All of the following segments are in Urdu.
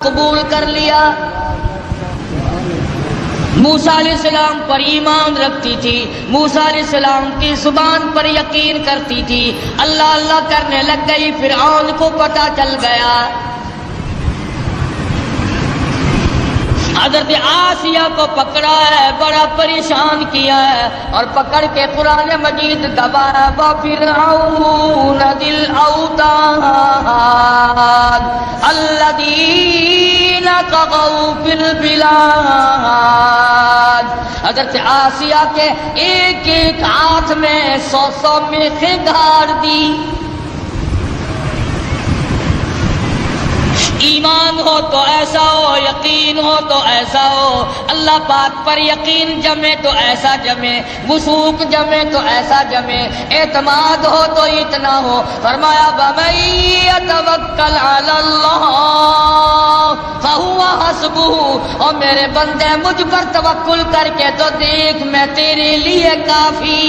قبول کر لیا. موسیٰ علیہ السلام پر ایمان رکھتی تھی، موسیٰ علیہ السلام کی زبان پر یقین کرتی تھی. اللہ اللہ کرنے لگ گئی، فرعون کو پتہ چل گیا. حضرت آسیہ کو پکڑا ہے، بڑا پریشان کیا ہے اور پکڑ کے قرآن مجید دبایا. وَفِرْعَوْنَ ذِي الْأَوْتَادِ الَّذِينَ طَغَوْا فِي الْبِلَادِ. حضرت آسیہ کے ایک ایک ہاتھ میں 100 میخیں گاڑ دی. ایمان ہو تو ایسا ہو، یقین ہو تو ایسا ہو. اللہ پاک پر یقین جمے تو ایسا جمے، وثوق جمے تو ایسا جمے، اعتماد ہو تو اتنا ہو. فرمایا وَمَن يَتَوَکَّلْ عَلَى اللَّهِ فَهُوَ حَسْبُهُ. اور میرے بندے مجھ پر توکل کر کے تو دیکھ، میں تیرے لیے کافی.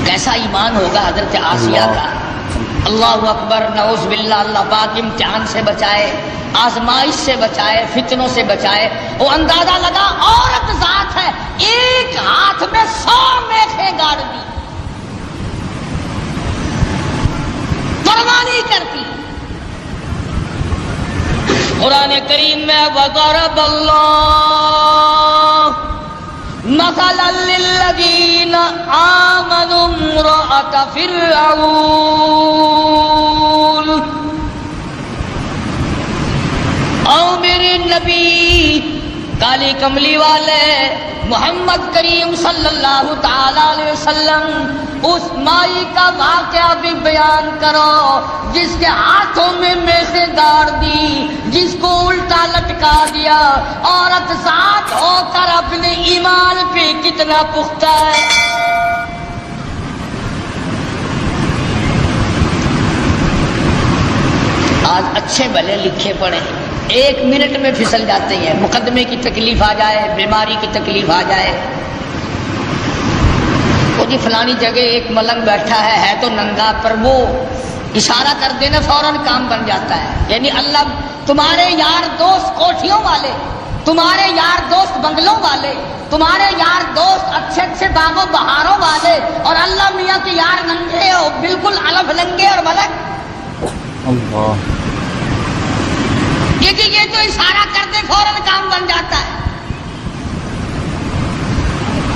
کیسا ایمان ہوگا حضرت آسیہ کا. اللہ اکبر، نعوذ باللہ. اللہ پاک امتحان سے بچائے، آزمائش سے بچائے، فتنوں سے بچائے. وہ اندازہ لگا عورت ذات ہے، ایک ہاتھ میں 100 میخیں گاڑ دی، پرواہ نہیں کرتی. قرآن کریم میں وَضَرَبَ اللَّهُ مَثَلًا لِلَّذِينَ آمَنُوا امْرَأَتَ فِرْعَوْنَ. او میرے نبی کالی کملی والے محمد کریم صلی اللہ تعالی علیہ وسلم، اس مائی کا واقعہ بھی بیان کرو جس کے ہاتھوں میں میخیں گاڑ دی، جس کو الٹا لٹکا دیا. عورت ذات ہو کر اپنے ایمان پہ کتنا پختہ ہے. آج اچھے بھلے لکھے پڑھے 1 منٹ میں پھسل جاتے ہیں. مقدمے کی تکلیف آ جائے، بیماری کی تکلیف آ جائے، وہ جی فلانی جگہ ایک ملنگ بیٹھا ہے تو ننگا، پر وہ اشارہ کر دینا فوراً کام بن جاتا ہے. یعنی اللہ تمہارے یار دوست کوٹھیوں والے، تمہارے یار دوست بنگلوں والے، تمہارے یار دوست اچھے اچھے باغوں بہاروں والے، اور اللہ میاں کے یار ننگے ہو، بالکل الف لنگے اور ملک. اللہ یہ تو اشارہ کر دے فوراً کام بن جاتا ہے.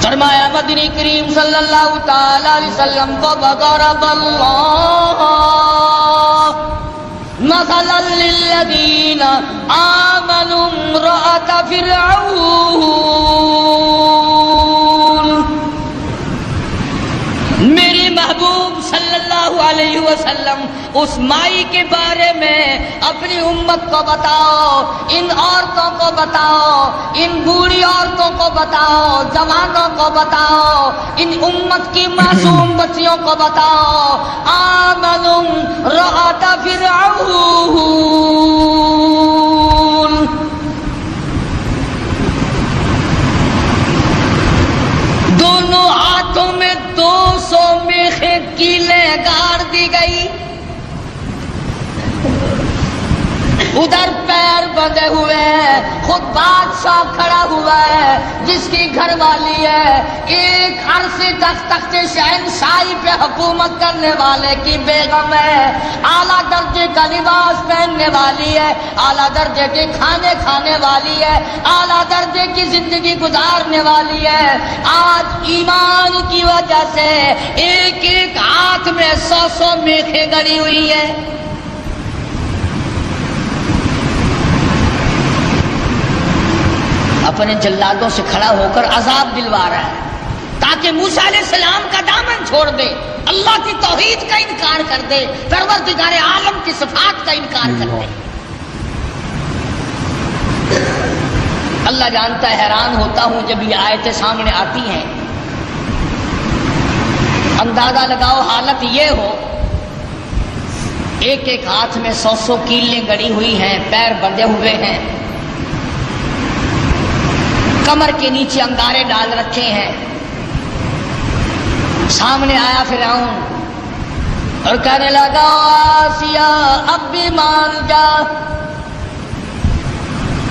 فرمایا مدنی کریم صلی اللہ تعالی علیہ وسلم کو وَضَرَبَ اللَّهُ مَثَلًا لِلَّذِينَ آمَنُوا امْرَأَتَ فِرْعَوْنَ. میری محبوب صلی اللہ علیہ وسلم اس مائی کے بارے میں اپنی امت کو بتاؤ، ان عورتوں کو بتاؤ، ان بوڑھی عورتوں کو بتاؤ، جوانوں کو بتاؤ، ان امت کی معصوم بچیوں کو بتاؤ. آمنوا امرأۃ فرعون. دونوں ہاتھوں میں 200 میخیں کیلیں گاڑ دی گئی. ادھر پیر بندھے ہوئے ہیں، خود بادشاہ کھڑا ہوا ہے جس کی گھر والی ہے ایک عرصے تک تخت شہنشاہی پہ حکومت کرنے والے کی بیگم ہے، اعلیٰ درجے کا لباس پہننے والی ہے، اعلیٰ درجے کے کھانے کھانے والی ہے، اعلیٰ درجے کی زندگی گزارنے والی ہے. آج ایمان کی وجہ سے ایک ایک ہاتھ میں 100 میخیں گڑی ہوئی ہے. اپنے جلادوں سے کھڑا ہو کر عذاب دلوا رہا ہے تاکہ موسیٰ علیہ السلام کا دامن چھوڑ دے، اللہ کی توحید کا انکار کر دے، پروردگار عالم کی صفات کا انکار کر دے. اللہ جانتا ہے، حیران ہوتا ہوں جب یہ آیتیں سامنے آتی ہیں. اندازہ لگاؤ حالت یہ ہو، ایک ایک ہاتھ میں 100 کیلیں گڑی ہوئی ہیں، پیر بندھے ہوئے ہیں، کمر کے نیچے انگارے ڈال رکھے ہیں. سامنے آیا فرعون، اور کہنے لگا آسیہ اب بھی مان جا،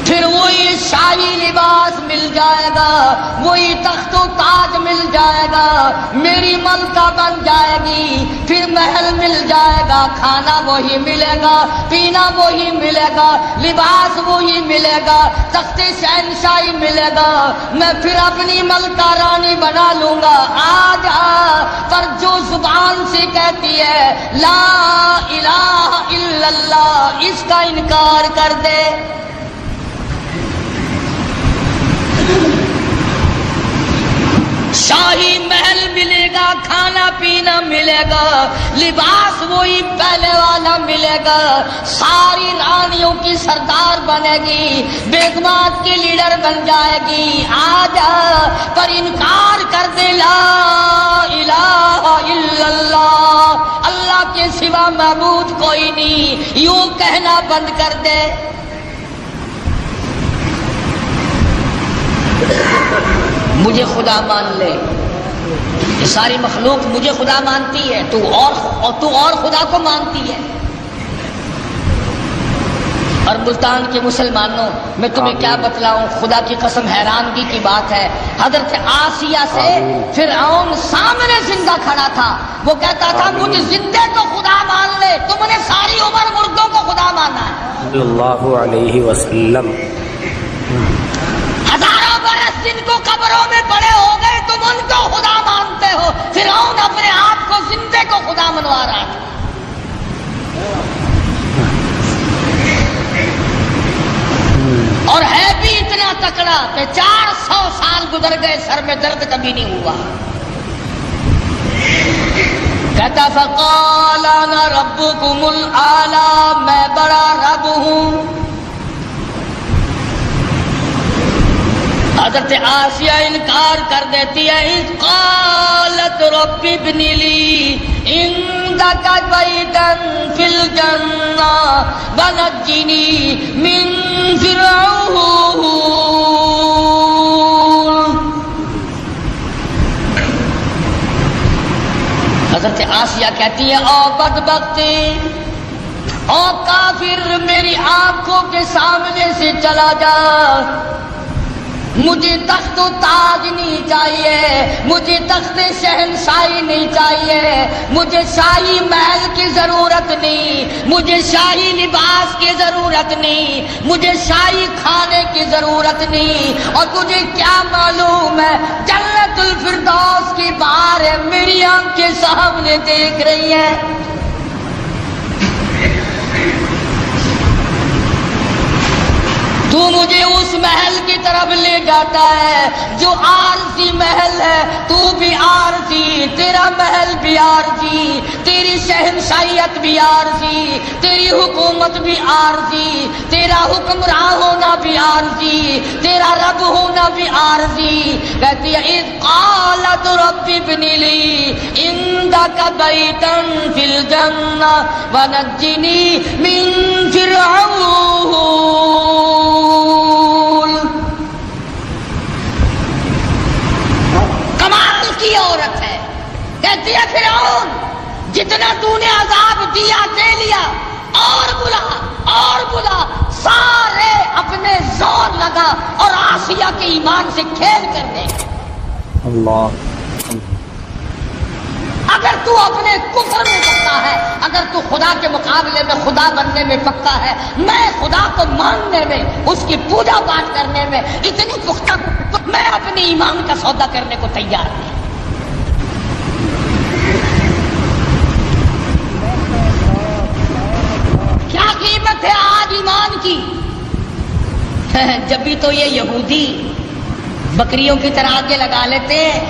پھر وہی شاہی لباس مل جائے گا، وہی تخت و تاج مل جائے گا، میری ملکہ بن جائے گی، پھر محل مل جائے گا، کھانا وہی ملے گا، پینا وہی ملے گا، لباس وہی ملے گا، تخت شہنشاہی ملے گا، میں پھر اپنی ملکہ رانی بنا لوں گا، آ جا۔ پر جو زبان سے کہتی ہے لا الہ الا اللہ، اس کا انکار کر دے، شاہی محل ملے گا، کھانا پینا ملے گا، لباس وہی پہلے والا ملے گا، ساری رانیوں کی سردار بنے گی، بیگمات کی لیڈر بن جائے گی، آ جا۔ پر انکار کر دے لا الہ الا اللہ، اللہ کے سوا معبود کوئی نہیں، یوں کہنا بند کر دے۔ مجھے خدا مان لے، یہ ساری مخلوق مجھے خدا مانتی ہے، تو اور خدا کو مانتی ہے۔ اور ملتان کے مسلمانوں، میں تمہیں کیا بتلاؤں، خدا کی قسم حیرانگی کی بات ہے، حضرت آسیہ سے فرعون سامنے زندہ کھڑا تھا، وہ کہتا تھا مجھے زندے کو خدا مان لے، تم نے ساری عمر مردوں کو خدا مانا ہے، صلی اللہ علیہ وسلم۔ ہزاروں برس جن کو قبروں میں پڑے ہو گئے، تم ان کو خدا مانتے ہو۔ فرعون اپنے آپ کو زندے کو خدا منوا رہا تھا۔ اور ہے بھی اتنا تکڑا کہ 400 سال گزر گئے، سر میں درد کبھی نہیں ہوا۔ کہتا فقال انا ربکم الاعلی، میں بڑا رب ہوں۔ حضرت آسیہ انکار کر دیتی ہے، اذ قالت رب ابن لی عندک بیتا فی الجنہ ونجنی من فرعون۔ حضرت آسیہ کہتی ہے او بدبختی، او کافر، میری آنکھوں کے سامنے سے چلا جا، مجھے تخت و تاج نہیں چاہیے، مجھے تخت شہنشاہی نہیں چاہیے، مجھے شاہی محل کی ضرورت نہیں، مجھے شاہی لباس کی ضرورت نہیں، مجھے شاہی کھانے کی ضرورت نہیں، اور تجھے کیا معلوم ہے جنت الفردوس کی بہاریں میری آنکھیں سامنے دیکھ رہی ہیں۔ تو مجھے اس محل کی طرف لے جاتا ہے جو عارضی محل ہے، تو بھی عارضی، تیرا محل بھی عارضی، تیری شہنشاہیت بھی عارضی، تیری حکومت بھی عارضی، تیرا حکمراں ہونا بھی عارضی، تیرا رب ہونا بھی عارضی۔ کہتی ہے اذ قالت رب ابن لی عندک بیتا فی الجنہ ونجنی من فرعون۔ کمال کی عورت ہے، کہتی ہے فرعون جتنا تو نے عذاب دیا دے لیا، اور بلا، سارے اپنے زور لگا اور آسیہ کے ایمان سے کھیل کر دے۔ اللہ، اگر تو اپنے کفر میں پکا ہے، اگر تو خدا کے مقابلے میں خدا بننے میں پکا ہے، میں خدا کو ماننے میں، اس کی پوجا پاٹ کرنے میں اتنی پختہ، میں اپنے ایمان کا سودا کرنے کو تیار نہیں۔ کیا قیمت ہے آج ایمان کی؟ جب بھی تو یہ یہودی بکریوں کی طرح آگے لگا لیتے ہیں،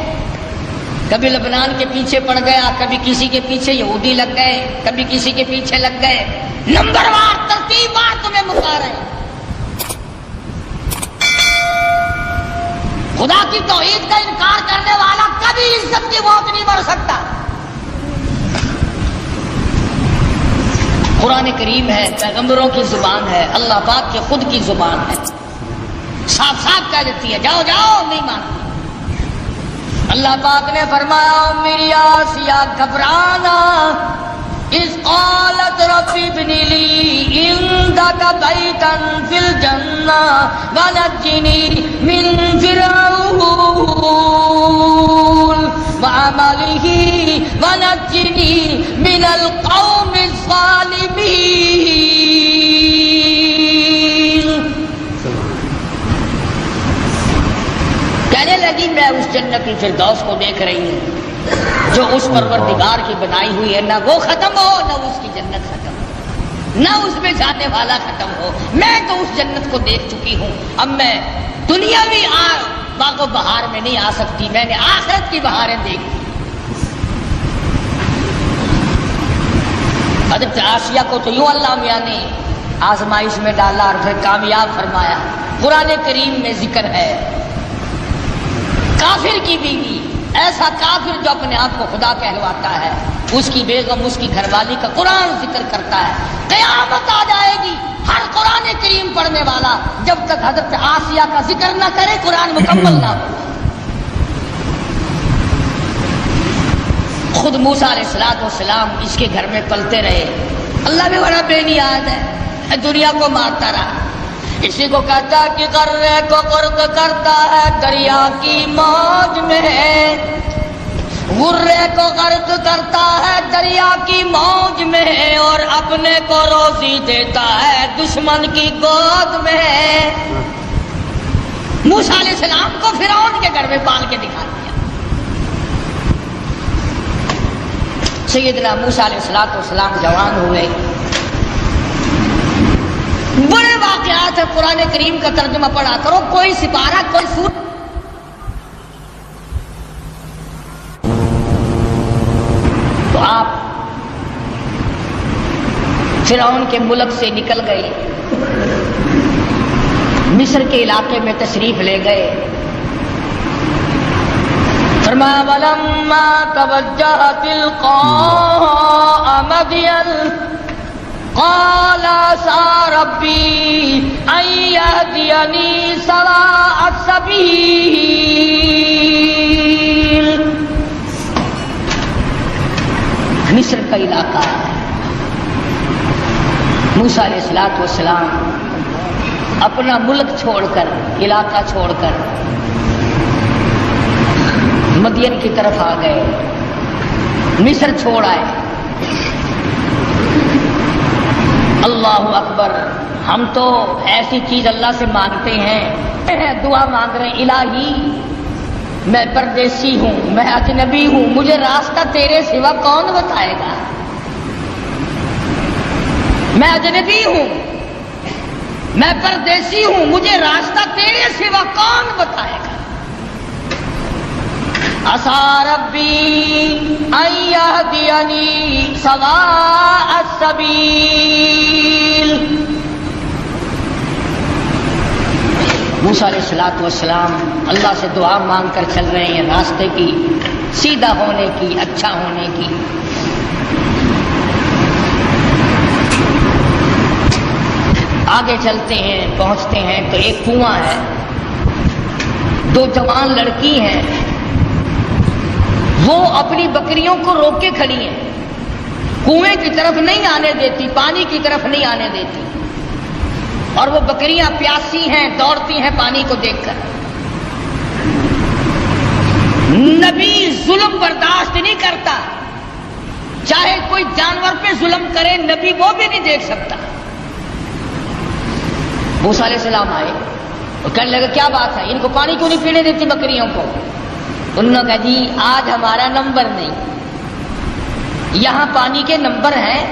کبھی لبنان کے پیچھے پڑ گیا، کبھی کسی کے پیچھے یہودی لگ گئے، کبھی کسی کے پیچھے لگ گئے، نمبر وار ترتیب وار تمہیں مکا رہے ہیں۔ خدا کی توحید کا انکار کرنے والا کبھی عزت کی موت نہیں مر سکتا۔ قرآن کریم ہے، پیغمبروں کی زبان ہے، اللہ پاک کی خود کی زبان ہے، صاف صاف کہہ دیتی ہے جاؤ جاؤ، نہیں مانتی۔ اللہ پاک نے فرمایا میری آسیہ گھبرانا، إذ قالت رب ابن لي عندك بيتا في الجنة ونجني من فرعون وعمله ونجني من القوم الظالمين. کہنے لگی میں اس جنت الفردوس کو دیکھ رہی ہوں جو اس پروردگار کی بنائی ہوئی ہے، نہ وہ ختم ہو نہ اس کی جنت ختم ہو، نہ اس میں جانے والا ختم ہو. میں تو اس جنت کو دیکھ چکی ہوں، اب میں دنیاوی باغ و بہار میں نہیں آ سکتی، میں نے آخرت کی بہاریں دیکھی. حضرت آسیہ کو تو یوں اللہ میاں نے آزمائش میں ڈالا اور پھر کامیاب فرمایا. قرآن کریم میں ذکر ہے کافر کی بیوی، ایسا کافر جو اپنے آپ کو خدا کہلواتا ہے، اس کی بیگم، اس کی گھر والی کا قرآن ذکر کرتا ہے. قیامت آ جائے گی، ہر قرآن کریم پڑھنے والا جب تک حضرت آسیہ کا ذکر نہ کرے قرآن مکمل نہ ہو. خود موسیٰ علیہ السلام اس کے گھر میں پلتے رہے. اللہ بھی بڑا بے نیاز ہے، دنیا کو مارتا رہا. اسی کو کہتا ہے کہ غرے کو غرق کرتا ہے دریا کی موج میں، غرے کو غرق کرتا ہے دریا کی موج میں، اور اپنے کو روزی دیتا ہے دشمن کی گود میں. موسیٰ علیہ السلام کو فرعون کے گھر میں پال کے دکھا دیا. سیدنا موسیٰ علیہ السلام جوان ہوئے. بڑے واقعات ہیں، قرآن کریم کا ترجمہ پڑھا کرو، کوئی سپارہ کوئی سور. تو آپ فرعون کے ملک سے نکل گئے، مصر کے علاقے میں تشریف لے گئے. فرمایا وَلَمَّا تَوَجَّهَ تِلْقَاءَ مَدْيَنَ قال عسى ربي أن يهديني سواء السبيل. مصر کا علاقہ موسیٰ علیہ السلام اپنا ملک چھوڑ کر، علاقہ چھوڑ کر مدین کی طرف آ گئے، مصر چھوڑ آئے. اللہ اکبر. ہم تو ایسی چیز اللہ سے مانگتے ہیں، دعا مانگ رہے ہیں الہی میں پردیسی ہوں، میں اجنبی ہوں، مجھے راستہ تیرے سوا کون بتائے گا؟ میں اجنبی ہوں، میں پردیسی ہوں، مجھے راستہ تیرے سوا کون بتائے گا؟ عسى ربي أن يهديني سواء السبيل. موسیٰ علیہ السلام اللہ سے دعا مانگ کر چل رہے ہیں راستے کی، سیدھا ہونے کی، اچھا ہونے کی. آگے چلتے ہیں، پہنچتے ہیں تو ایک کنواں ہے، دو جوان لڑکی ہیں، وہ اپنی بکریوں کو روک کے کھڑی ہیں، کنویں کی طرف نہیں آنے دیتی، پانی کی طرف نہیں آنے دیتی، اور وہ بکریاں پیاسی ہیں، دوڑتی ہیں پانی کو دیکھ کر. نبی ظلم برداشت نہیں کرتا، چاہے کوئی جانور پہ ظلم کرے نبی وہ بھی نہیں دیکھ سکتا. موسیٰ علیہ السلام آئے اور کہنے لگے کیا بات ہے، ان کو پانی کیوں نہیں پینے دیتی بکریوں کو؟ انہوں نے کہا جی آج ہمارا نمبر نہیں، یہاں پانی کے نمبر ہیں،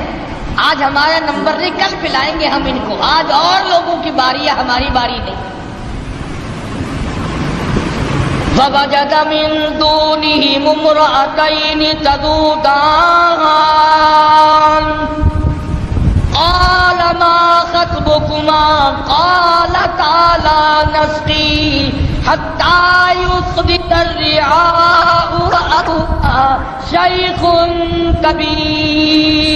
آج ہمارا نمبر نہیں، کل پلائیں گے ہم ان کو، آج اور لوگوں کی باری ہے، ہماری باری نہیں. فَوَجَدَ مِن دُونِهِمُ امْرَأَتَيْنِ تَذُودَانِ قَالَ مَا خَطْبُكُمَا قَالَتَا لَا نَسْقِي حَتَّى يُصْدِرَ الرِّعَاءُ وَأَبُونا شَيْخٌ كَبِيرٌ.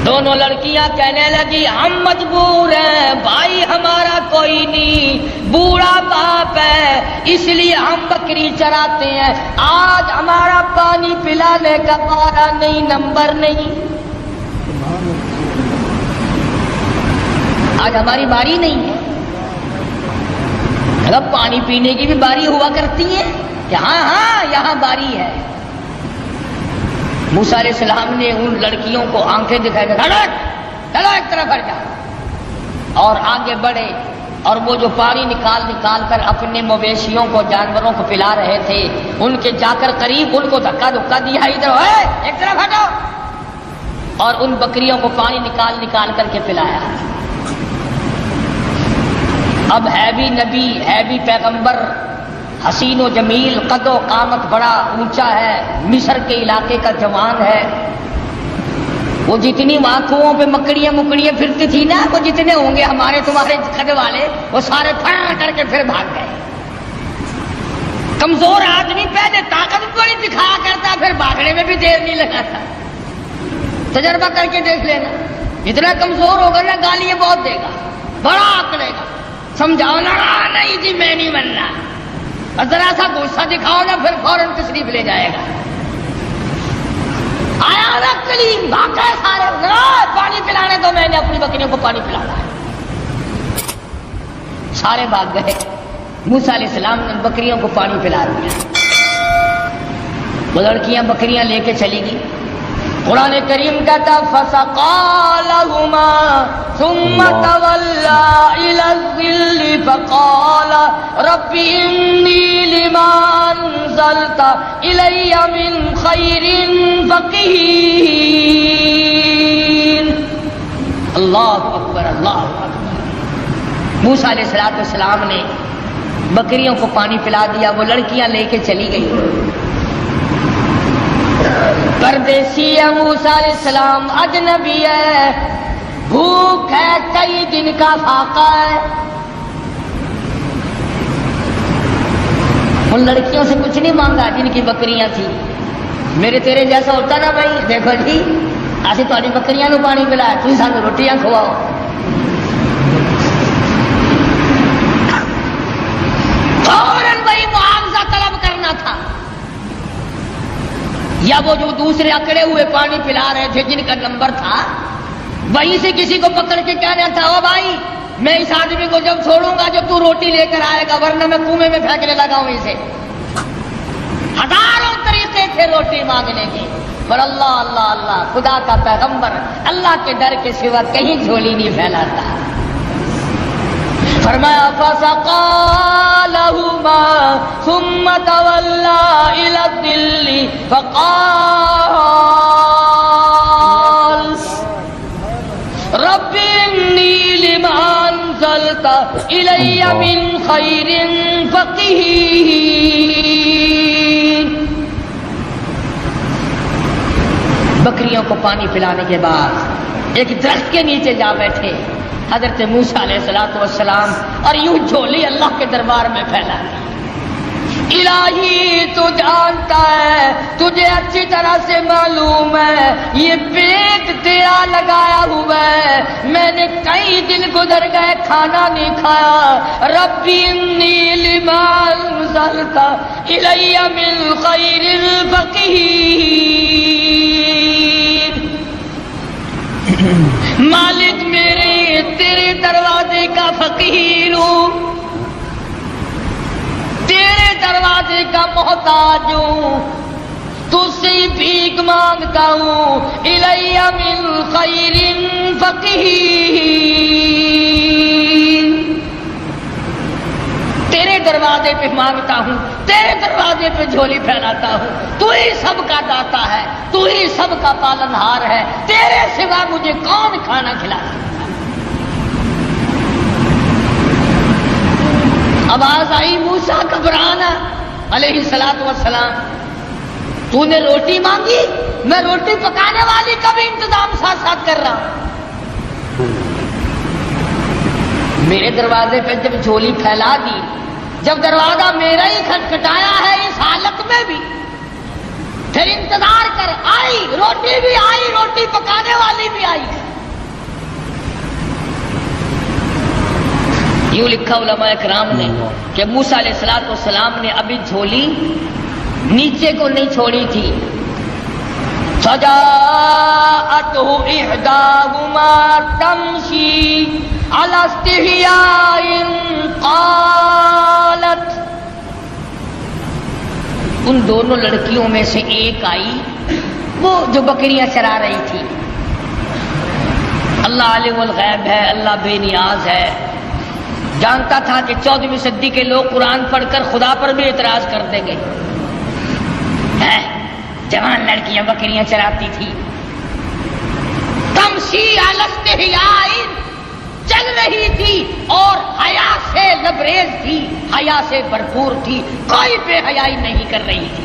دونوں لڑکیاں کہنے لگی ہم مجبور ہیں، بھائی ہمارا کوئی نہیں، بوڑھا باپ ہے اس لیے ہم بکری چراتے ہیں، آج ہمارا پانی پلانے کا پارا نہیں، نمبر نہیں، آج ہماری باری نہیں ہے۔ اگر پانی پینے کی بھی باری ہوا کرتی ہے کہ ہاں ہاں یہاں باری ہے۔ موسیٰ علیہ السلام نے ان لڑکیوں کو آنکھیں دکھائی، چلو ایک طرف ہٹ جاؤ، اور آگے بڑھے، اور وہ جو پانی نکال نکال کر اپنے مویشیوں کو، جانوروں کو پلا رہے تھے، ان کے جا کر قریب ان کو دھکا دھکا دیا، ادھر ایک طرف ہٹو، اور ان بکریوں کو پانی نکال نکال کر کے پلایا۔ اب ہے بھی نبی، ہے بھی پیغمبر، حسین و جمیل، قد و قامت بڑا اونچا ہے، مصر کے علاقے کا جوان ہے، وہ جتنی وہاں کنووں پہ مکڑیاں پھرتی تھی نا، وہ جتنے ہوں گے ہمارے تمہارے قد والے، وہ سارے پھر کر کے پھر بھاگ گئے۔ کمزور آدمی پہلے طاقت بڑی دکھایا کرتا، پھر بھاگنے میں بھی دیر نہیں لگاتا۔ تجربہ کر کے دیکھ لینا، جتنا کمزور ہوگا نا گالیاں بہت دے گا، بڑا آکڑے گا، سمجھاؤ نا نہیں جی میں نہیں بننا، اور ذرا سا غصہ دکھاؤ نا پھر فوراً تشریف لے جائے گا۔ آیا نا کلیم، بھاگ گئے سارے، پانی پلانے تو میں نے اپنی بکریوں کو پانی پلانا ہے، سارے بھاگ گئے۔ موسیٰ علیہ السلام نے بکریوں کو پانی پلا دیا، وہ لڑکیاں بکریاں لے کے چلی گئی۔ قرآن کریم کہتا فَسَقَىٰ لَهُمَا ثُمَّ تَوَلَّىٰ إِلَى الظِّلِّ فَقَالَ رَبِّ إِنِّي لِمَا أَنزَلْتَ إِلَيَّ مِنْ خَيْرٍ فَقِيرٌ۔ اللہ اکبر، اللہ اکبر۔ موسیٰ علیہ السلام نے بکریوں کو پانی پلا دیا، وہ لڑکیاں لے کے چلی گئی۔ پردیسی ہے موسیٰ علیہ السلام، اجنبی ہے، بھوک ہے، کئی دن کا فاقہ ہے۔ ان لڑکیوں سے کچھ نہیں مانگا جن کی بکریاں تھیں، میرے تیرے جیسا ہوتا نا بھائی، دیکھو جی اسی تھوڑی بکریاں نو پانی پلایا، تھی سانو روٹیاں کھواؤ۔ فوراً بھائی معاوضہ طلب کرنا تھا، یا وہ جو دوسرے اکڑے ہوئے پانی پلا رہے تھے جن کا نمبر تھا، وہیں سے کسی کو پکڑ کے کہنا تھا او بھائی میں اس آدمی کو جب چھوڑوں گا جو تو روٹی لے کر آئے گا، ورنہ میں کنویں میں پھینکنے لگا ہوں اسے۔ ہزاروں طریقے تھے روٹی مانگنے کے، پر اللہ اللہ اللہ، خدا کا پیغمبر اللہ کے ڈر کے سوا کہیں جھولی نہیں پھیلاتا۔ فرمایا فَسَقَىٰ لَهُمَا ثُمَّ تَوَلَّىٰ إِلَى الظِّلِّ فَقَالَ رَبِّ إِنِّي لِمَا أَنزَلْتَ إِلَيَّ مِنْ خَيْرٍ فَقِيرٌ۔ بکریوں کو پانی پلانے کے بعد ایک درخت کے نیچے جا بیٹھے حضرت موسیٰ علیہ السلام، اور یوں جھولی اللہ کے دربار میں پھیلا دی۔ الہی تو جانتا ہے، تجھے اچھی طرح سے معلوم ہے یہ پیٹ تیرا لگایا ہوا ہے، میں نے کئی دن گزر گئے کھانا نہیں کھایا۔ ربی انی لما انزلت الی من خیر فقیر۔ مالک میرے تیرے دروازے کا فقیر ہوں، تیرے دروازے کا محتاج ہوں، تجھ سے بھیک مانگتا ہوں۔ الی من خیر فقیر، تیرے دروازے پہ مانگتا ہوں، تیرے دروازے پہ جھولی پھیلاتا ہوں، تو ہی سب کا داتا ہے، تو ہی سب کا پالنہار ہے، تیرے سوا مجھے کون کھانا کھلا سکتا۔ آواز آئی موسیٰ گھبرانا علیہ السلام، تو نے روٹی مانگی، میں روٹی پکانے والی کا بھی انتظام ساتھ ساتھ کر رہا ہوں۔ میرے دروازے پہ جب جھولی پھیلا دی، جب دروازہ میرا ہی کھٹکھٹایا ہے اس حالت میں بھی، پھر انتظار کر، آئی روٹی بھی آئی، روٹی پکانے والی بھی آئی۔ یوں لکھا علماء کرام نے کہ موسیٰ علیہ السلام نے ابھی جھولی نیچے کو نہیں چھوڑی تھی. فجاءته إحداهما تمشي على استحياء قالت. ان دونوں لڑکیوں میں سے ایک آئی وہ جو بکریاں چرا رہی تھی. اللہ عالم الغیب ہے، اللہ بے نیاز ہے، جانتا تھا کہ 14ویں صدی کے لوگ قرآن پڑھ کر خدا پر بھی اعتراض کر دیں گے. جوان لڑکیاں بکریاں چراتی تھی. تمشی علی استحیاء، چل رہی تھی اور حیا سے لبریز تھی، حیا سے بھرپور تھی، کوئی بے حیائی نہیں کر رہی تھی.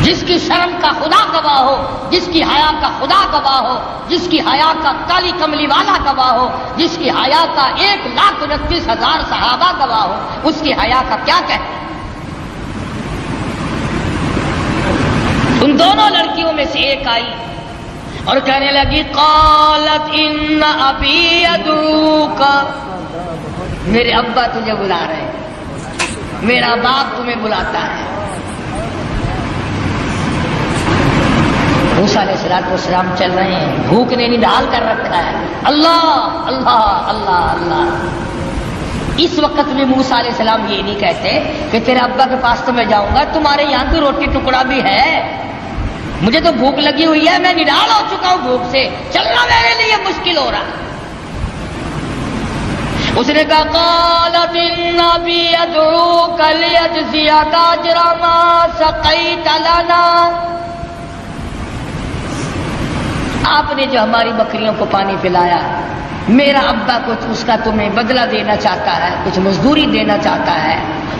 جس کی شرم کا خدا گواہ ہو، جس کی حیا کا خدا گواہ ہو، جس کی حیا کا کالی کملی والا گواہ ہو، جس کی حیا کا 1,29,000 صحابہ گواہ ہو، اس کی حیا کا کیا کہتے. ان دونوں لڑکیوں میں سے ایک آئی اور کہنے لگی قالت ان ابی یدعوک، میرے ابا تجھے بلا رہے ہیں، میرا باپ تمہیں بلاتا ہے. موسیٰ علیہ السلام چل رہے ہیں، بھوک نے نڈال کر رکھا ہے. اللہ اللہ اللہ اللہ. اس وقت میں موسیٰ علیہ السلام یہ نہیں کہتے کہ تیرے ابا کے پاس تو میں جاؤں گا، تمہارے یہاں تو روٹی ٹکڑا بھی ہے، مجھے تو بھوک لگی ہوئی ہے، میں نڈال ہو چکا ہوں بھوک سے، چلنا میرے لیے مشکل ہو رہا. اس نے کہا قالت ان ابی یدعوک لیجزیک اجر ما سقیت لنا. آپ نے جو ہماری بکریوں کو پانی پلایا، میرا ابا کچھ اس کا تمہیں بدلہ دینا چاہتا ہے، کچھ مزدوری دینا چاہتا ہے،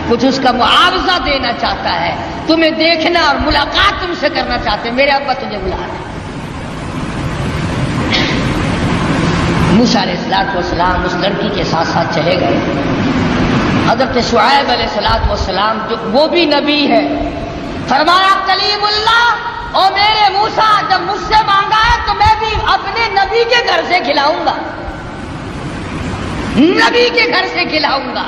کچھ اس کا معاوضہ دینا چاہتا ہے، تمہیں دیکھنا اور ملاقات تم سے کرنا چاہتے ہیں، میرے ابا تجھے بلا رہے ہیں. موسیٰ علیہ السلام اس لڑکی کے ساتھ ساتھ چلے گئے. حضرت شعیب علیہ السلام جو وہ بھی نبی ہے، فرمایا کلیم اللہ، او میرے موسیٰ جب مجھ سے مانگا ہے تو میں بھی اپنے نبی کے گھر سے کھلاؤں گا، نبی کے گھر سے کھلاؤں گا،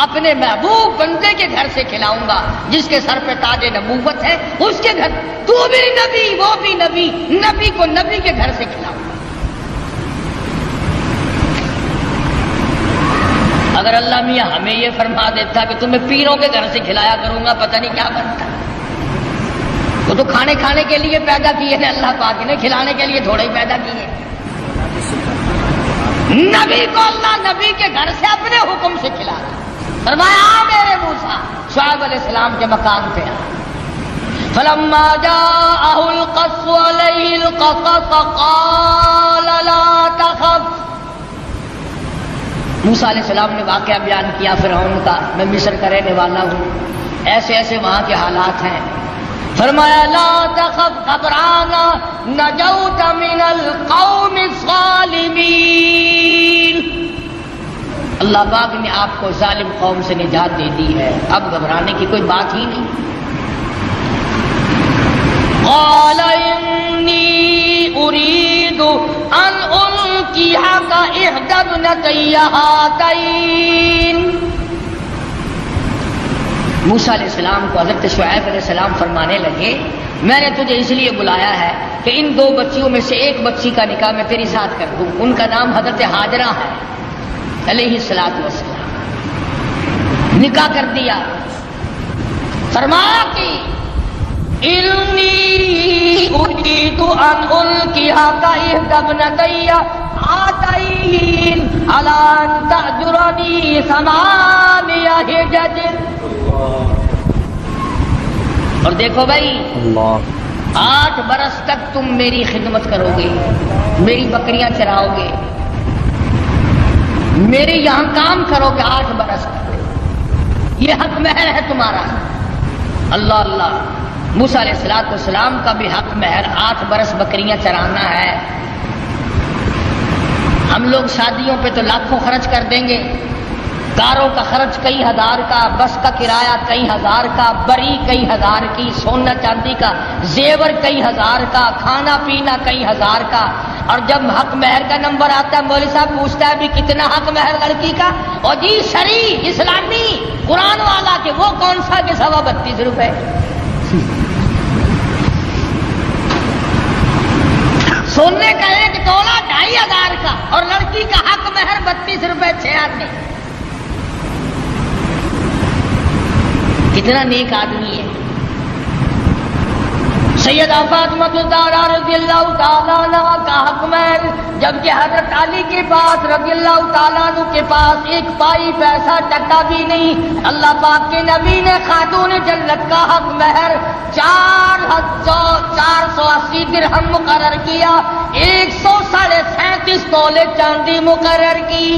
اپنے محبوب بندے کے گھر سے کھلاؤں گا، جس کے سر پہ تاج نبوت ہے، اس کے گھر. تو بھی نبی، وہ بھی نبی، نبی کو نبی کے گھر سے کھلاؤں گا. اگر اللہ میاں ہمیں یہ فرما دیتا کہ تمہیں پیروں کے گھر سے کھلایا کروں گا، پتہ نہیں کیا بنتا. وہ تو کھانے کے لیے پیدا کیے ہیں اللہ پاک نے، کھلانے کے لیے تھوڑے ہی پیدا کیے. نبی کو اللہ نبی کے گھر سے اپنے حکم سے کھلا رہا. فرمایا میرے موسیٰ، شعیب علیہ السلام کے مقام پہ آ. فلما جاءه القص عليه القصص قال لا تخف. موسیٰ علیہ السلام نے واقعہ بیان کیا فرعون کا، میں مصر کا رہنے والا ہوں، ایسے ایسے وہاں کے حالات ہیں. فرمایا لا تخف، گھبرانا، نجوت من القوم الظالمین. اللہ پاک نے آپ کو ظالم قوم سے نجات دے دی ہے، اب گھبرانے کی کوئی بات ہی نہیں. قال انی اريد ان القيك احدى ابنتي هاتين. موسیٰ علیہ السلام کو حضرت شعیب علیہ السلام فرمانے لگے میں نے تجھے اس لیے بلایا ہے کہ ان 2 بچیوں میں سے ایک بچی کا نکاح میں تیری ساتھ کر دوں. ان کا نام حضرت ہاجرہ ہے علیہ الصلوۃ والسلام. نکاح کر دیا. فرمایا کہ انی اريد ان القيك احدى ابنتي هاتين على ان تأجرني 8 حجج. اور دیکھو بھائی، 8 برس تک تم میری خدمت کرو گے، میری بکریاں چراؤ گے، میرے یہاں کام کرو گے 8 برس تک، یہ حق مہر ہے تمہارا. اللہ اللہ. موسیٰ علیہ السلام کا بھی حق مہر 8 برس بکریاں چرانا ہے. ہم لوگ شادیوں پہ تو لاکھوں خرچ کر دیں گے، کاروں کا خرچ کئی ہزار کا، بس کا کرایہ کئی ہزار کا، بری کئی ہزار کی، سونا چاندی کا زیور کئی ہزار کا، کھانا پینا کئی ہزار کا. اور جب حق مہر کا نمبر آتا ہے مولوی صاحب پوچھتا ہے بھی کتنا حق مہر لڑکی کا، اور جی شرعی اسلامی قرآن والا کہ وہ کون سا کہ 32.5 روپے. سونے کا 1 تولہ 2500 کا، اور لڑکی کا حق مہر 32 روپے 6 آدمی. کتنا نیک آدمی ہے. سیدہ فاطمہ الزہرا رضی اللہ تعالیٰ عنہ کا حق مہر، جبکہ حضرت علی کے پاس رضی اللہ تعالیٰ عنہ کے پاس 1 پائی پیسہ ٹکا بھی نہیں، اللہ پاک کے نبی نے خاتون جنت کا حق مہر 480 درہم مقرر کیا، 137.5 تولے چاندی مقرر کی.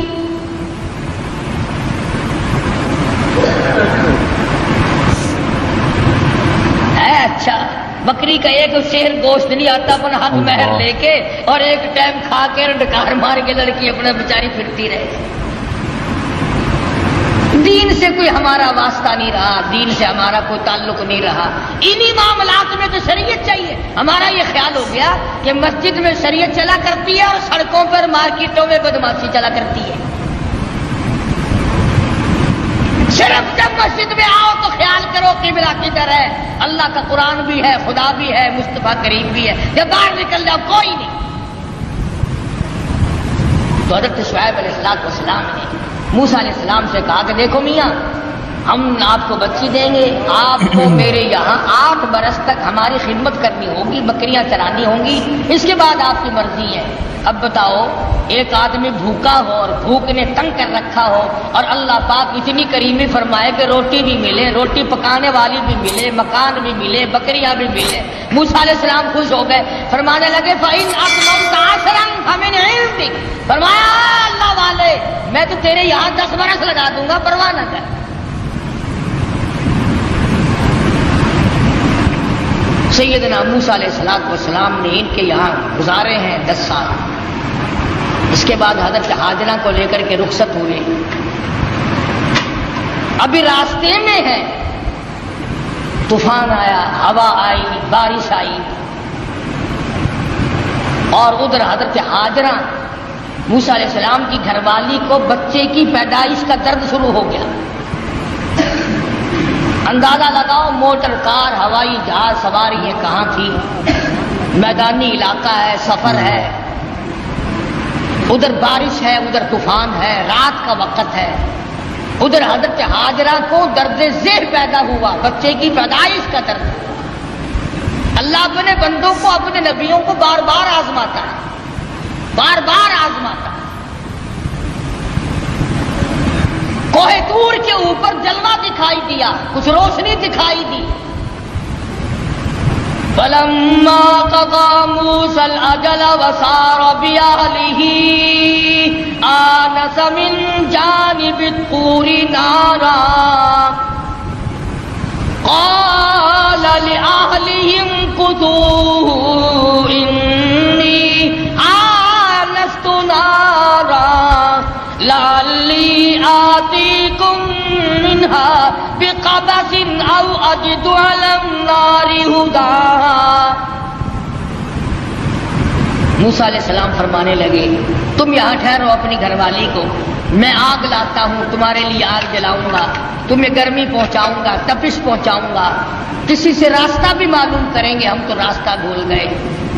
اچھا بکری کا 1 شیر گوشت نہیں آتا اپنا حق مہر لے کے، اور 1 ٹائم کھا کے ڈکار مار کے لڑکی اپنے بیچاری پھرتی رہے. دین سے کوئی ہمارا واسطہ نہیں رہا، دین سے ہمارا کوئی تعلق نہیں رہا. انہی معاملات میں تو شریعت چاہیے. ہمارا یہ خیال ہو گیا کہ مسجد میں شریعت چلا کرتی ہے اور سڑکوں پر مارکیٹوں میں بدماشی چلا کرتی ہے. صرف جب مسجد میں آؤ تو خیال کرو قبلہ کدھر ہے، اللہ کا قرآن بھی ہے، خدا بھی ہے، مصطفیٰ کریم بھی ہے. جب باہر نکل جاؤ کوئی نہیں. تو حضرت شعیب علیہ السلام نے موسیٰ علیہ السلام سے کہا کہ دیکھو میاں، ہم آپ کو بچی دیں گے، آپ کو میرے یہاں 8 برس تک ہماری خدمت کرنی ہوگی، بکریاں چرانی ہوں گی، اس کے بعد آپ کی مرضی ہے. اب بتاؤ، ایک آدمی بھوکا ہو اور بھوک نے تنگ کر رکھا ہو، اور اللہ پاک اتنی کریمی فرمائے کہ روٹی بھی ملے، روٹی پکانے والی بھی ملے، مکان بھی ملے، بکریاں بھی ملے. موسیٰ علیہ السلام خوش ہو گئے، فرمانے لگے فَإِنْ أَتْمَمْتَ عَشْرًا فَمِنْ عِنْدِكَ. فرمایا اللہ والے میں تو تیرے یہاں 10 برس لگا دوں گا، پرواہ نہ کر. سیدنا موسیٰ علیہ السلام نے ان کے یہاں گزارے ہیں 10 سال. اس کے بعد حضرت ہاجرہ کو لے کر کے رخصت ہوئے. ابھی راستے میں ہے، طوفان آیا، ہوا آئی، بارش آئی، اور ادھر حضرت ہاجرہ موسیٰ علیہ السلام کی گھر والی کو بچے کی پیدائش کا درد شروع ہو گیا. اندازہ لگاؤ موٹر کار ہوائی جہاز سواری یہ کہاں تھی، میدانی علاقہ ہے، سفر ہے، ادھر بارش ہے، ادھر طوفان ہے، رات کا وقت ہے. ادھر حضرت ہاجرہ کو درد ذہن پیدا ہوا، بچے کی پیدائش کا درد. اللہ اپنے بندوں کو، اپنے نبیوں کو بار بار آزماتا ہے، بار بار آزماتا ہے. کوہ طور کے اوپر جلوہ دکھائی دیا، کچھ روشنی دکھائی دی. فَلَمَّا قَضَىٰ مُوسَى الْأَجَلَ وَسَارَ بِأَهْلِهِ آنَسَ مِن جَانِبِ الطُّورِ نَارًا قَالَ لِأَهْلِهِ امْكُثُوا إِنِّي آنَسْتُ نَارًا لَعَلِّي آتِيكُم مِّنْهَا بِقَبَسٍ أَوْ أَجِدُ عَلَى النَّارِ هُدًى. موسیٰ علیہ السلام فرمانے لگے تم یہاں ٹھہرو اپنی گھر والی کو، میں آگ لاتا ہوں، تمہارے لیے آگ جلاؤں گا، تمہیں گرمی پہنچاؤں گا، تپش پہنچاؤں گا. کسی سے راستہ بھی معلوم کریں گے، ہم تو راستہ بھول گئے.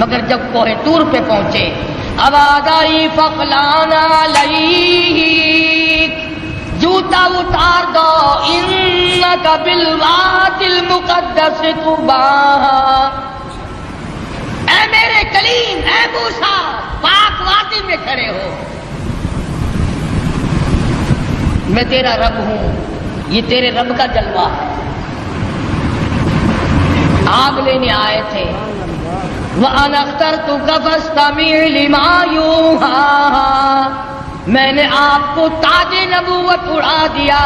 مگر جب کوہ طور پہ پہنچے آواز آئی فَقْلَعْنَا عَلَيْهِ، جوتا اتار دو، اِنَّكَ بِالْوَادِ الْمُقَدَّسِ طُوًى. اے میرے کلیم، اے موسیٰ، پاک وادی میں کھڑے ہو، میں تیرا رب ہوں، یہ تیرے رب کا جلوہ ہے. آگ لینے آئے تھے. وَأَنَا اخْتَرْتُكَ فَاسْتَمِعْ لِمَا يُوحَىٰ، میں نے آپ کو تاج نبوت اڑا دیا،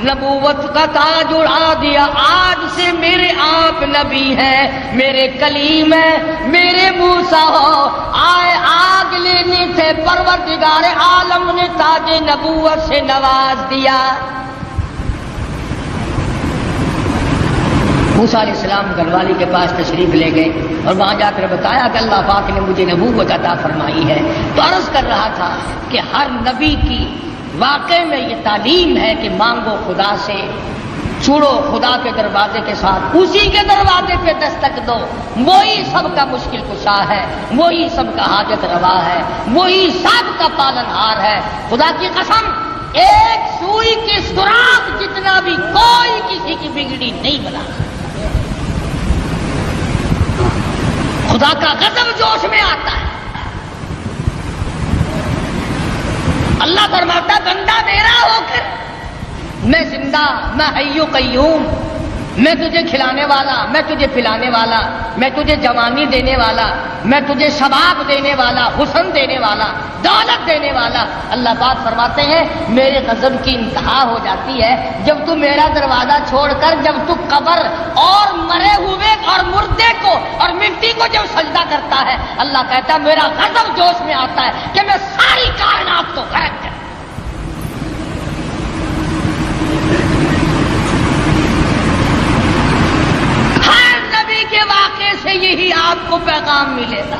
نبوت کا تاج اڑا دیا. آج سے میرے آپ نبی ہیں، میرے کلیم ہیں، میرے موسیٰ ہو. آئے آگ لینے تھے، پروردگار عالم نے تاج نبوت سے نواز دیا. موسیٰ علیہ السلام گھر والی کے پاس تشریف لے گئے اور وہاں جا کر بتایا کہ اللہ پاک نے مجھے نبوت عطا فرمائی ہے. تو عرض کر رہا تھا کہ ہر نبی کی واقع میں یہ تعلیم ہے کہ مانگو خدا سے، چھوڑو خدا کے دروازے کے ساتھ، اسی کے دروازے پہ دستک دو. وہی سب کا مشکل کشا ہے، وہی سب کا حاجت روا ہے، وہی سب کا پالن ہار ہے. خدا کی قسم ایک سوئی کی سوراخ جتنا بھی کوئی کسی کی بگڑی نہیں بنا سکتا. خدا کا غضب جوش میں آتا ہے. اللہ فرماتا بندہ میرا ہو کر میں زندہ، میں حی و قیوم، میں تجھے کھلانے والا، میں تجھے پلانے والا، میں تجھے جوانی دینے والا، میں تجھے شباب دینے والا، حسن دینے والا، دولت دینے والا. اللہ پاک فرماتے ہیں میرے غضب کی انتہا ہو جاتی ہے جب تو میرا دروازہ چھوڑ کر، جب تو قبر اور مرے ہوئے اور مردے کو اور مٹی کو جب سجدہ کرتا ہے. اللہ کہتا ہے میرا غضب جوش میں آتا ہے کہ میں ساری کائنات کو غائب کر. کے واقعے سے یہی آپ کو پیغام ملے گا.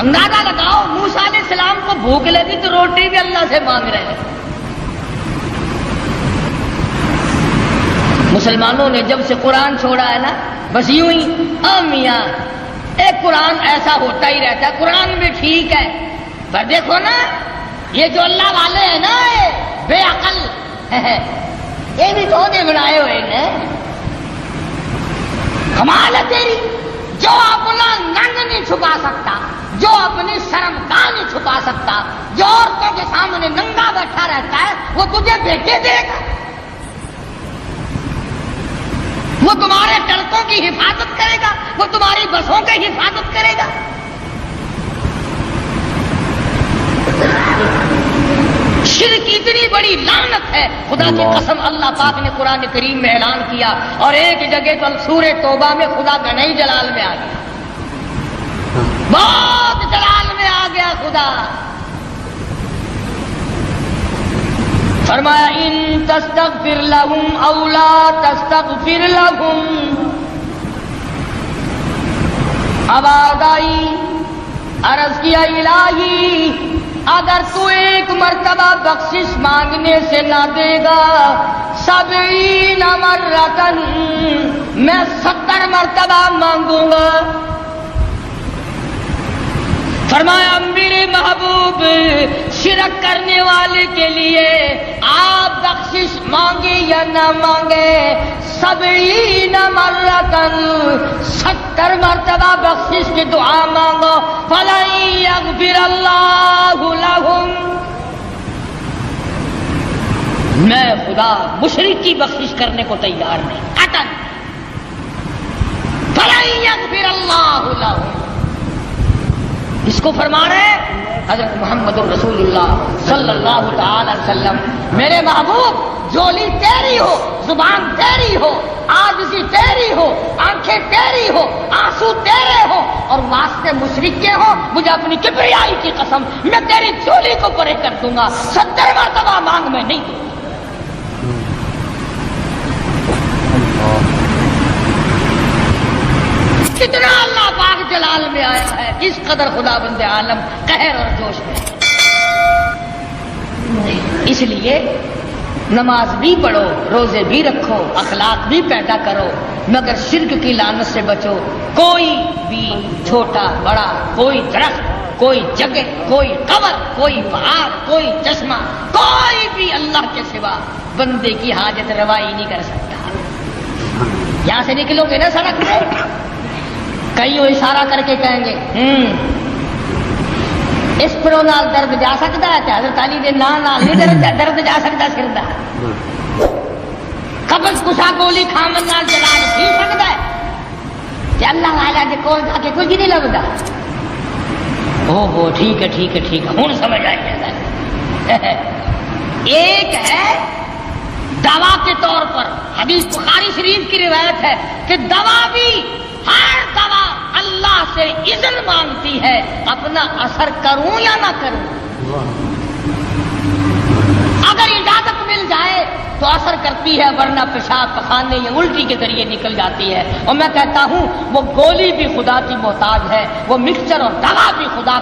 اندازہ لگاؤ موسیٰ علیہ السلام کو بھوک لگی تو روٹی بھی اللہ سے مانگ رہے ہیں. مسلمانوں نے جب سے قرآن چھوڑا ہے نا بس یوں ہی میاں ایک قرآن ایسا ہوتا ہی رہتا ہے. قرآن بھی ٹھیک ہے پر دیکھو نا یہ جو اللہ والے ہیں نا بے عقل یہ بھی تو بنائے ہوئے ہیں. کمال ہے تیری جو اپنا ننگ نہیں چھپا سکتا، جو اپنی شرم گاہ نہیں چھپا سکتا، جو عورتوں کے سامنے ننگا بیٹھا رہتا ہے وہ تجھے بیٹے دے گا، وہ تمہارے ٹڑکوں کی حفاظت کرے گا، وہ تمہاری بسوں کی حفاظت کرے گا. شرک اتنی بڑی لعنت ہے. خدا کی قسم اللہ پاک نے قرآن کریم میں اعلان کیا اور ایک جگہ تو سورہ توبہ میں خدا کا نئی جلال میں آ گیا، بہت جلال میں آ گیا. خدا فرمایا ان تستغفر لهم او لا تستغفر لهم. آواز آئی، عرض کیا الہی اگر تو ایک مرتبہ بخشش مانگنے سے نہ دے گا 70 مرتن میں 70 مرتبہ مانگوں گا. فرمایا میرے محبوب شرک کرنے والے کے لیے آپ بخشش مانگے یا نہ مانگے 70 مرتن 70 مرتبہ بخشش کی دعا مانگو. فَلَن يَغْفِرَ اللَّهُ لَهُمْ. میں خدا مشرک کی بخشش کرنے کو تیار نہیں. قطعاً فَلَن يَغْفِرَ اللَّهُ لَهُمْ. اس کو فرما رہے حضرت محمد رسول اللہ صلی اللہ تعالی وسلم میرے محبوب جولی تیری ہو، زبان تیری ہو، عاجزی تیری ہو، آنکھیں تیری ہو، آنسو تیرے ہو اور واسطے مشرک کے ہو. مجھے اپنی کبریائی کی قسم میں تیری جولی کو پرے کر دوں گا. 70 مرتبہ مانگ میں نہیں دوں گا. کتنا اللہ پاک جلال میں آیا ہے، اس قدر خدا بند عالم قہر اور جوش میں. اس لیے نماز بھی پڑھو، روزے بھی رکھو، اخلاق بھی پیدا کرو، مگر شرک کی لعنت سے بچو. کوئی بھی چھوٹا بڑا، کوئی درخت، کوئی جگہ، کوئی قبر، کوئی پہاڑ، کوئی چشمہ، کوئی بھی اللہ کے سوا بندے کی حاجت روائی نہیں کر سکتا. یہاں سے نکلو گے نا سڑک پہ کئی وہ اشارہ کر کے کہیں گے اس پرو نال درد جا سکتا ہے. حضرت علی دے نال نہیں درد جا سکتا سر دا. قبض کشا گولی کھامن نال جلال پی سکتا ہے کہ اللہ والا دے کول جا کے کچھ نہیں لگتا. ٹھیک ہے ٹھیک ہے ٹھیک ہے ہوں سمجھ آئی ہے. ایک ہے دوا کے طور پر، حدیث بخاری شریف کی روایت ہے کہ دوا بھی ہر دوا اللہ سے اذن مانگتی ہے اپنا اثر کروں یا نہ کروں. اگر اجازت مل جائے تو اثر کرتی ہے، ورنہ پیشاب پخانے یا الٹی کے ذریعے نکل جاتی ہے۔ اور میں کہتا ہوں وہ گولی بھی خدا کی محتاج ہے، وہ مکسچر اور دوا بھی خدا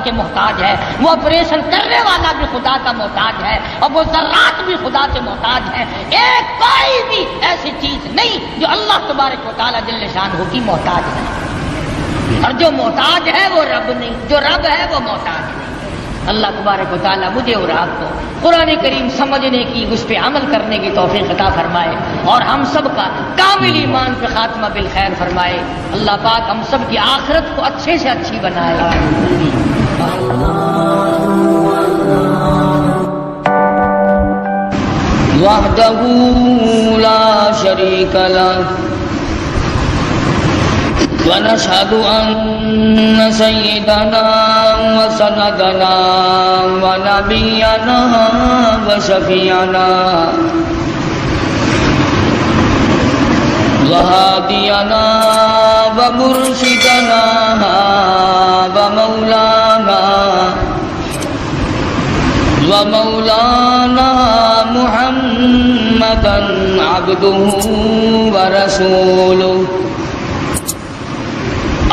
کے محتاج ہے، وہ آپریشن کرنے والا بھی خدا کا محتاج ہے، اور وہ ذرات بھی خدا کے محتاج ہے۔ ایک کوئی بھی ایسی چیز نہیں جو اللہ تبارک و تعالیٰ جل شانہ کی محتاج ہے، اور جو محتاج ہے وہ رب نہیں، جو رب ہے وہ محتاج نہیں۔ اللہ تبارک و تعالیٰ مجھے اور آپ کو قرآن کریم سمجھنے کی، اس پہ عمل کرنے کی توفیق عطا فرمائے، اور ہم سب کا کامل ایمان پہ خاتمہ بالخیر فرمائے۔ اللہ پاک ہم سب کی آخرت کو اچھے سے اچھی بنائے۔ وحدہ لا شریک لہ ونشهد أن سيدنا وسندنا ونبينا وشفيعنا وهادينا ومرشدنا ومولانا محمدا عبده ورسوله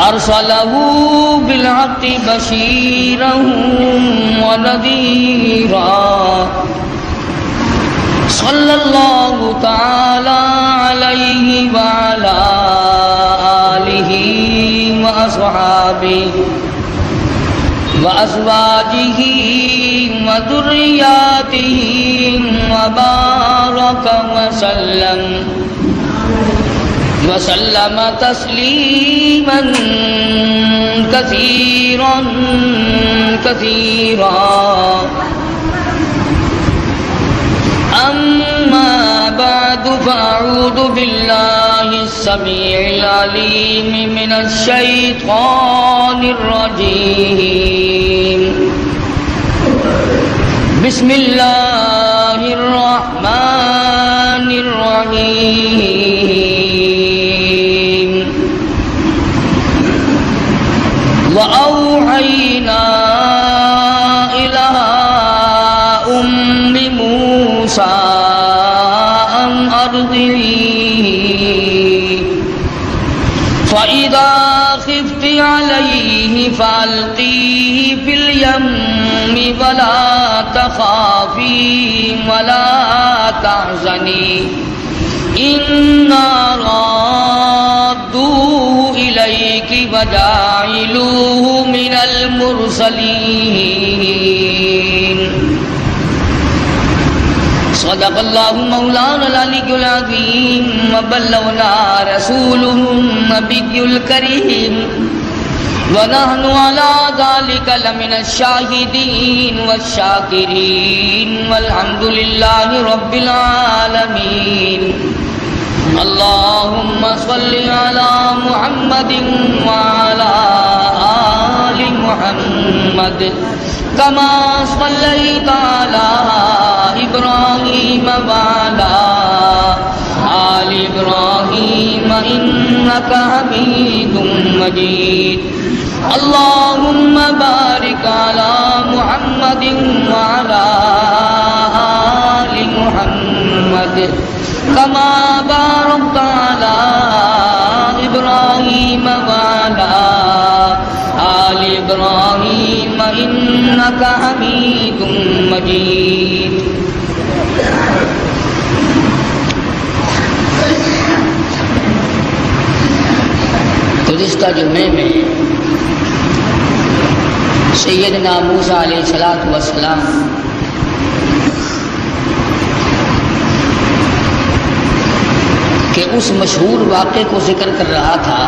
أرسله بالحق بشيرا ونذيرا صلى الله تعالى عليه وعلى آله وأصحابه وأزواجه وذرياته وبارك وسلم تسليما كثيرا أما بعد فأعوذ بالله السميع العليم من الشيطان الرجيم بسم الله الرحمن الرحيم وأوحينا إلى أم موسى أن أرضعيه فإذا خفت عليه فألقيه في اليم ولا تخافي ولا تحزني إنا رادوه إليك وجاعلوه من المرسلين صدق الله مولانا العلي العظيم وبلغنا رسوله النبي الكريم ونحن على ذلك لمن الشاهدين والشاكرين والحمد لله رب العالمين اللهم صل على محمد وعلى آل محمد كما صليت على إبراهيم وعلى آل إبراهيم إنك حميد مجيد اللهم بارك على محمد وعلى آل محمد كما باركت على إبراهيم وعلى آل إبراهيم إنك حميد مجيد گزشتہ جمعے میں سیدنا موسیٰ علیہ السلام کہ اس مشہور واقعے کو ذکر کر رہا تھا۔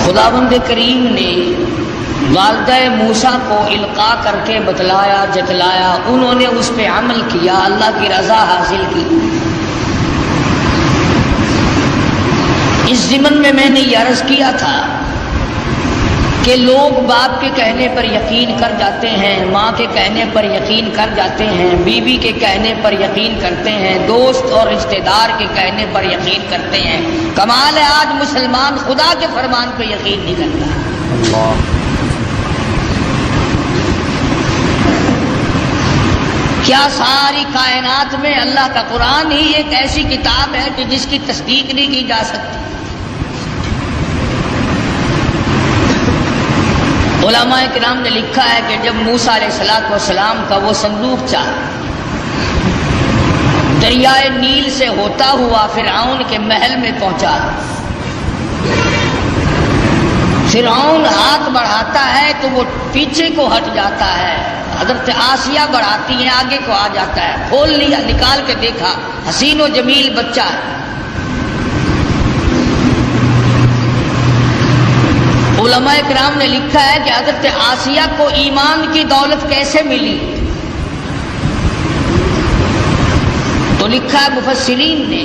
خداوند کریم نے والدہ موسیٰ کو القاء کر کے بتلایا، جتلایا، انہوں نے اس پہ عمل کیا، اللہ کی رضا حاصل کی۔ اس ضمن میں نے یہ عرض کیا تھا کہ لوگ باپ کے کہنے پر یقین کر جاتے ہیں، ماں کے کہنے پر یقین کر جاتے ہیں، بیوی کے کہنے پر یقین کرتے ہیں، دوست اور رشتہ دار کے کہنے پر یقین کرتے ہیں۔ کمال ہے آج مسلمان خدا کے فرمان پہ یقین نہیں کرتا۔ کیا ساری کائنات میں اللہ کا قرآن ہی ایک ایسی کتاب ہے کہ جس کی تصدیق نہیں کی جا سکتی؟ علماء کرام نے لکھا ہے کہ جب موسیٰ علیہ السلام کا وہ صندوق چاہا دریائے نیل سے ہوتا ہوا فرعون کے محل میں پہنچا، فرعون ہاتھ بڑھاتا ہے تو وہ پیچھے کو ہٹ جاتا ہے، حضرت آسیہ بڑھاتی ہیں آگے کو آ جاتا ہے، کھول لیا، نکال کے دیکھا حسین و جمیل بچہ ہے۔ علماء کرام نے لکھا ہے کہ حضرت آسیہ کو ایمان کی دولت کیسے ملی؟ تو لکھا ہے مفسرین نے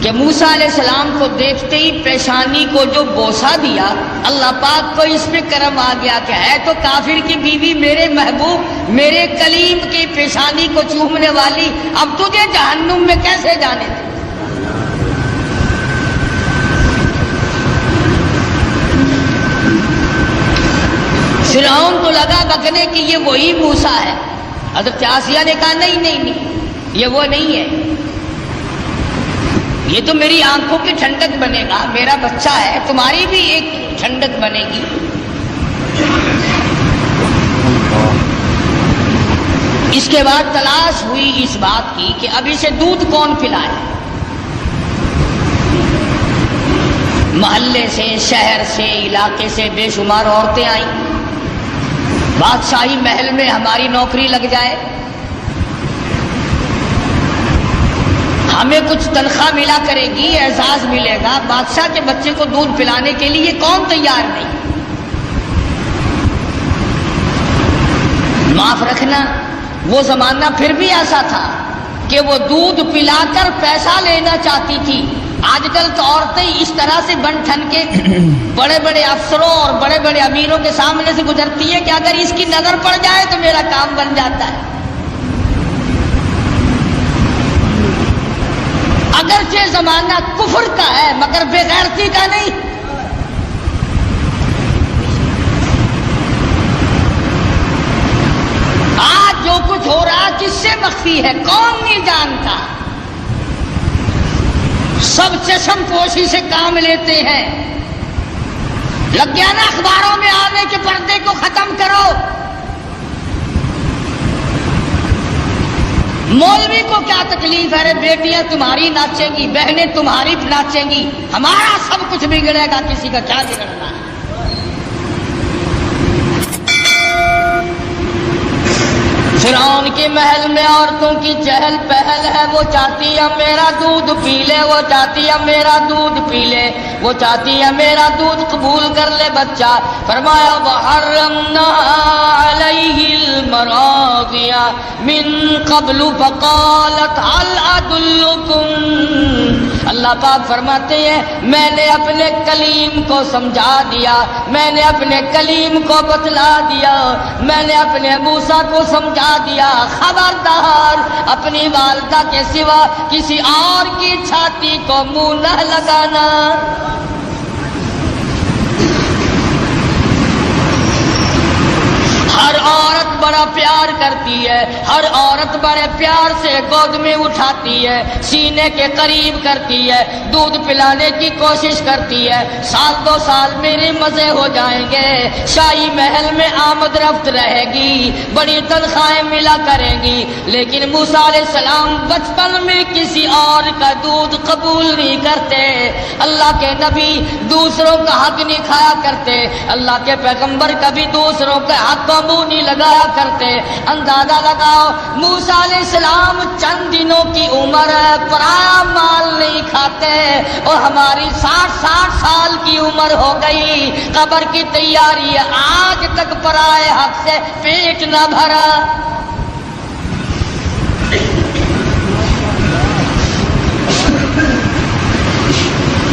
کہ موسیٰ علیہ السلام کو دیکھتے ہی پیشانی کو جو بوسہ دیا، اللہ پاک کو اس پہ کرم آ گیا کہ ہے تو کافر کی بیوی میرے محبوب میرے کلیم کی پیشانی کو چومنے والی، اب تجھے جہنم میں کیسے جانے دے۔ فرعون کو لگا بکنے کہ یہ وہی موسیٰ ہے، حضرت آسیہ نے کہا نہیں یہ وہ نہیں ہے، یہ تو میری آنکھوں کی ٹھنڈک بنے گا، میرا بچہ ہے، تمہاری بھی ایک ٹھنڈک بنے گی۔ اس کے بعد تلاش ہوئی اس بات کی کہ اب اسے دودھ کون پلائے۔ محلے سے، شہر سے، علاقے سے بے شمار عورتیں آئیں، بادشاہی محل میں ہماری نوکری لگ جائے، ہمیں کچھ تنخواہ ملا کرے گی، اعزاز ملے گا، بادشاہ کے بچے کو دودھ پلانے کے لیے کون تیار نہیں؟ معاف رکھنا وہ زمانہ پھر بھی ایسا تھا کہ وہ دودھ پلا کر پیسہ لینا چاہتی تھی۔ آج کل تو عورتیں اس طرح سے بن ٹھن کے بڑے بڑے افسروں اور بڑے بڑے امیروں کے سامنے سے گزرتی ہے کہ اگر اس کی نظر پڑ جائے تو میرا کام بن جاتا ہے۔ اگرچہ زمانہ کفر کا ہے مگر بے غیرتی کا نہیں۔ آج جو کچھ ہو رہا کس سے مخفی ہے کون نہیں جانتا، سب چشم پوشی سے کام لیتے ہیں۔ لگ گیا نا اخباروں میں آنے کے پردے کو ختم کرو۔ مولوی کو کیا تکلیف ہے، بیٹیاں تمہاری ناچیں گی، بہنیں تمہاری ناچیں گی، ہمارا سب کچھ بگڑے گا، کسی کا کیا بگڑنا ہے۔ فرعون کے محل میں عورتوں کی چہل پہل ہے، وہ چاہتی ہے میرا دودھ پی لے، وہ چاہتی ہے میرا دودھ پی لے، وہ چاہتی ہے میرا دودھ قبول کر لے بچہ۔ فرمایا وحرمنا علیہ المراضع من قبل فقالت هل ادلکم، اللہ پاک فرماتے ہیں میں نے اپنے کلیم کو سمجھا دیا، میں نے اپنے کلیم کو بتلا دیا، میں نے اپنے موسیٰ کو سمجھا دیا، خبردار اپنی والدہ کے سوا کسی اور کی چھاتی کو منہ نہ لگانا۔ ہر عورت بڑا پیار کرتی ہے، ہر عورت بڑے پیار سے گود میں اٹھاتی ہے، سینے کے قریب کرتی ہے، دودھ پلانے کی کوشش کرتی ہے۔ سال دو سال میرے مزے ہو جائیں گے، شاہی محل میں آمد رفت رہے گی، بڑی تنخواہیں ملا کریں گی، لیکن موسیٰ علیہ السلام بچپن میں کسی اور کا دودھ قبول نہیں کرتے۔ اللہ کے نبی دوسروں کا حق نہیں کھایا کرتے، اللہ کے پیغمبر کبھی دوسروں کے حق کو منہ نہیں لگایا کرتے۔ اندازہ لگاؤ موسیٰ علیہ السلام چند دنوں کی عمر ہے، پرایا مال نہیں کھاتے، اور ہماری 60 سال کی عمر ہو گئی، قبر کی تیاری ہے، آج تک پرائے حق سے پیٹ نہ بھرا۔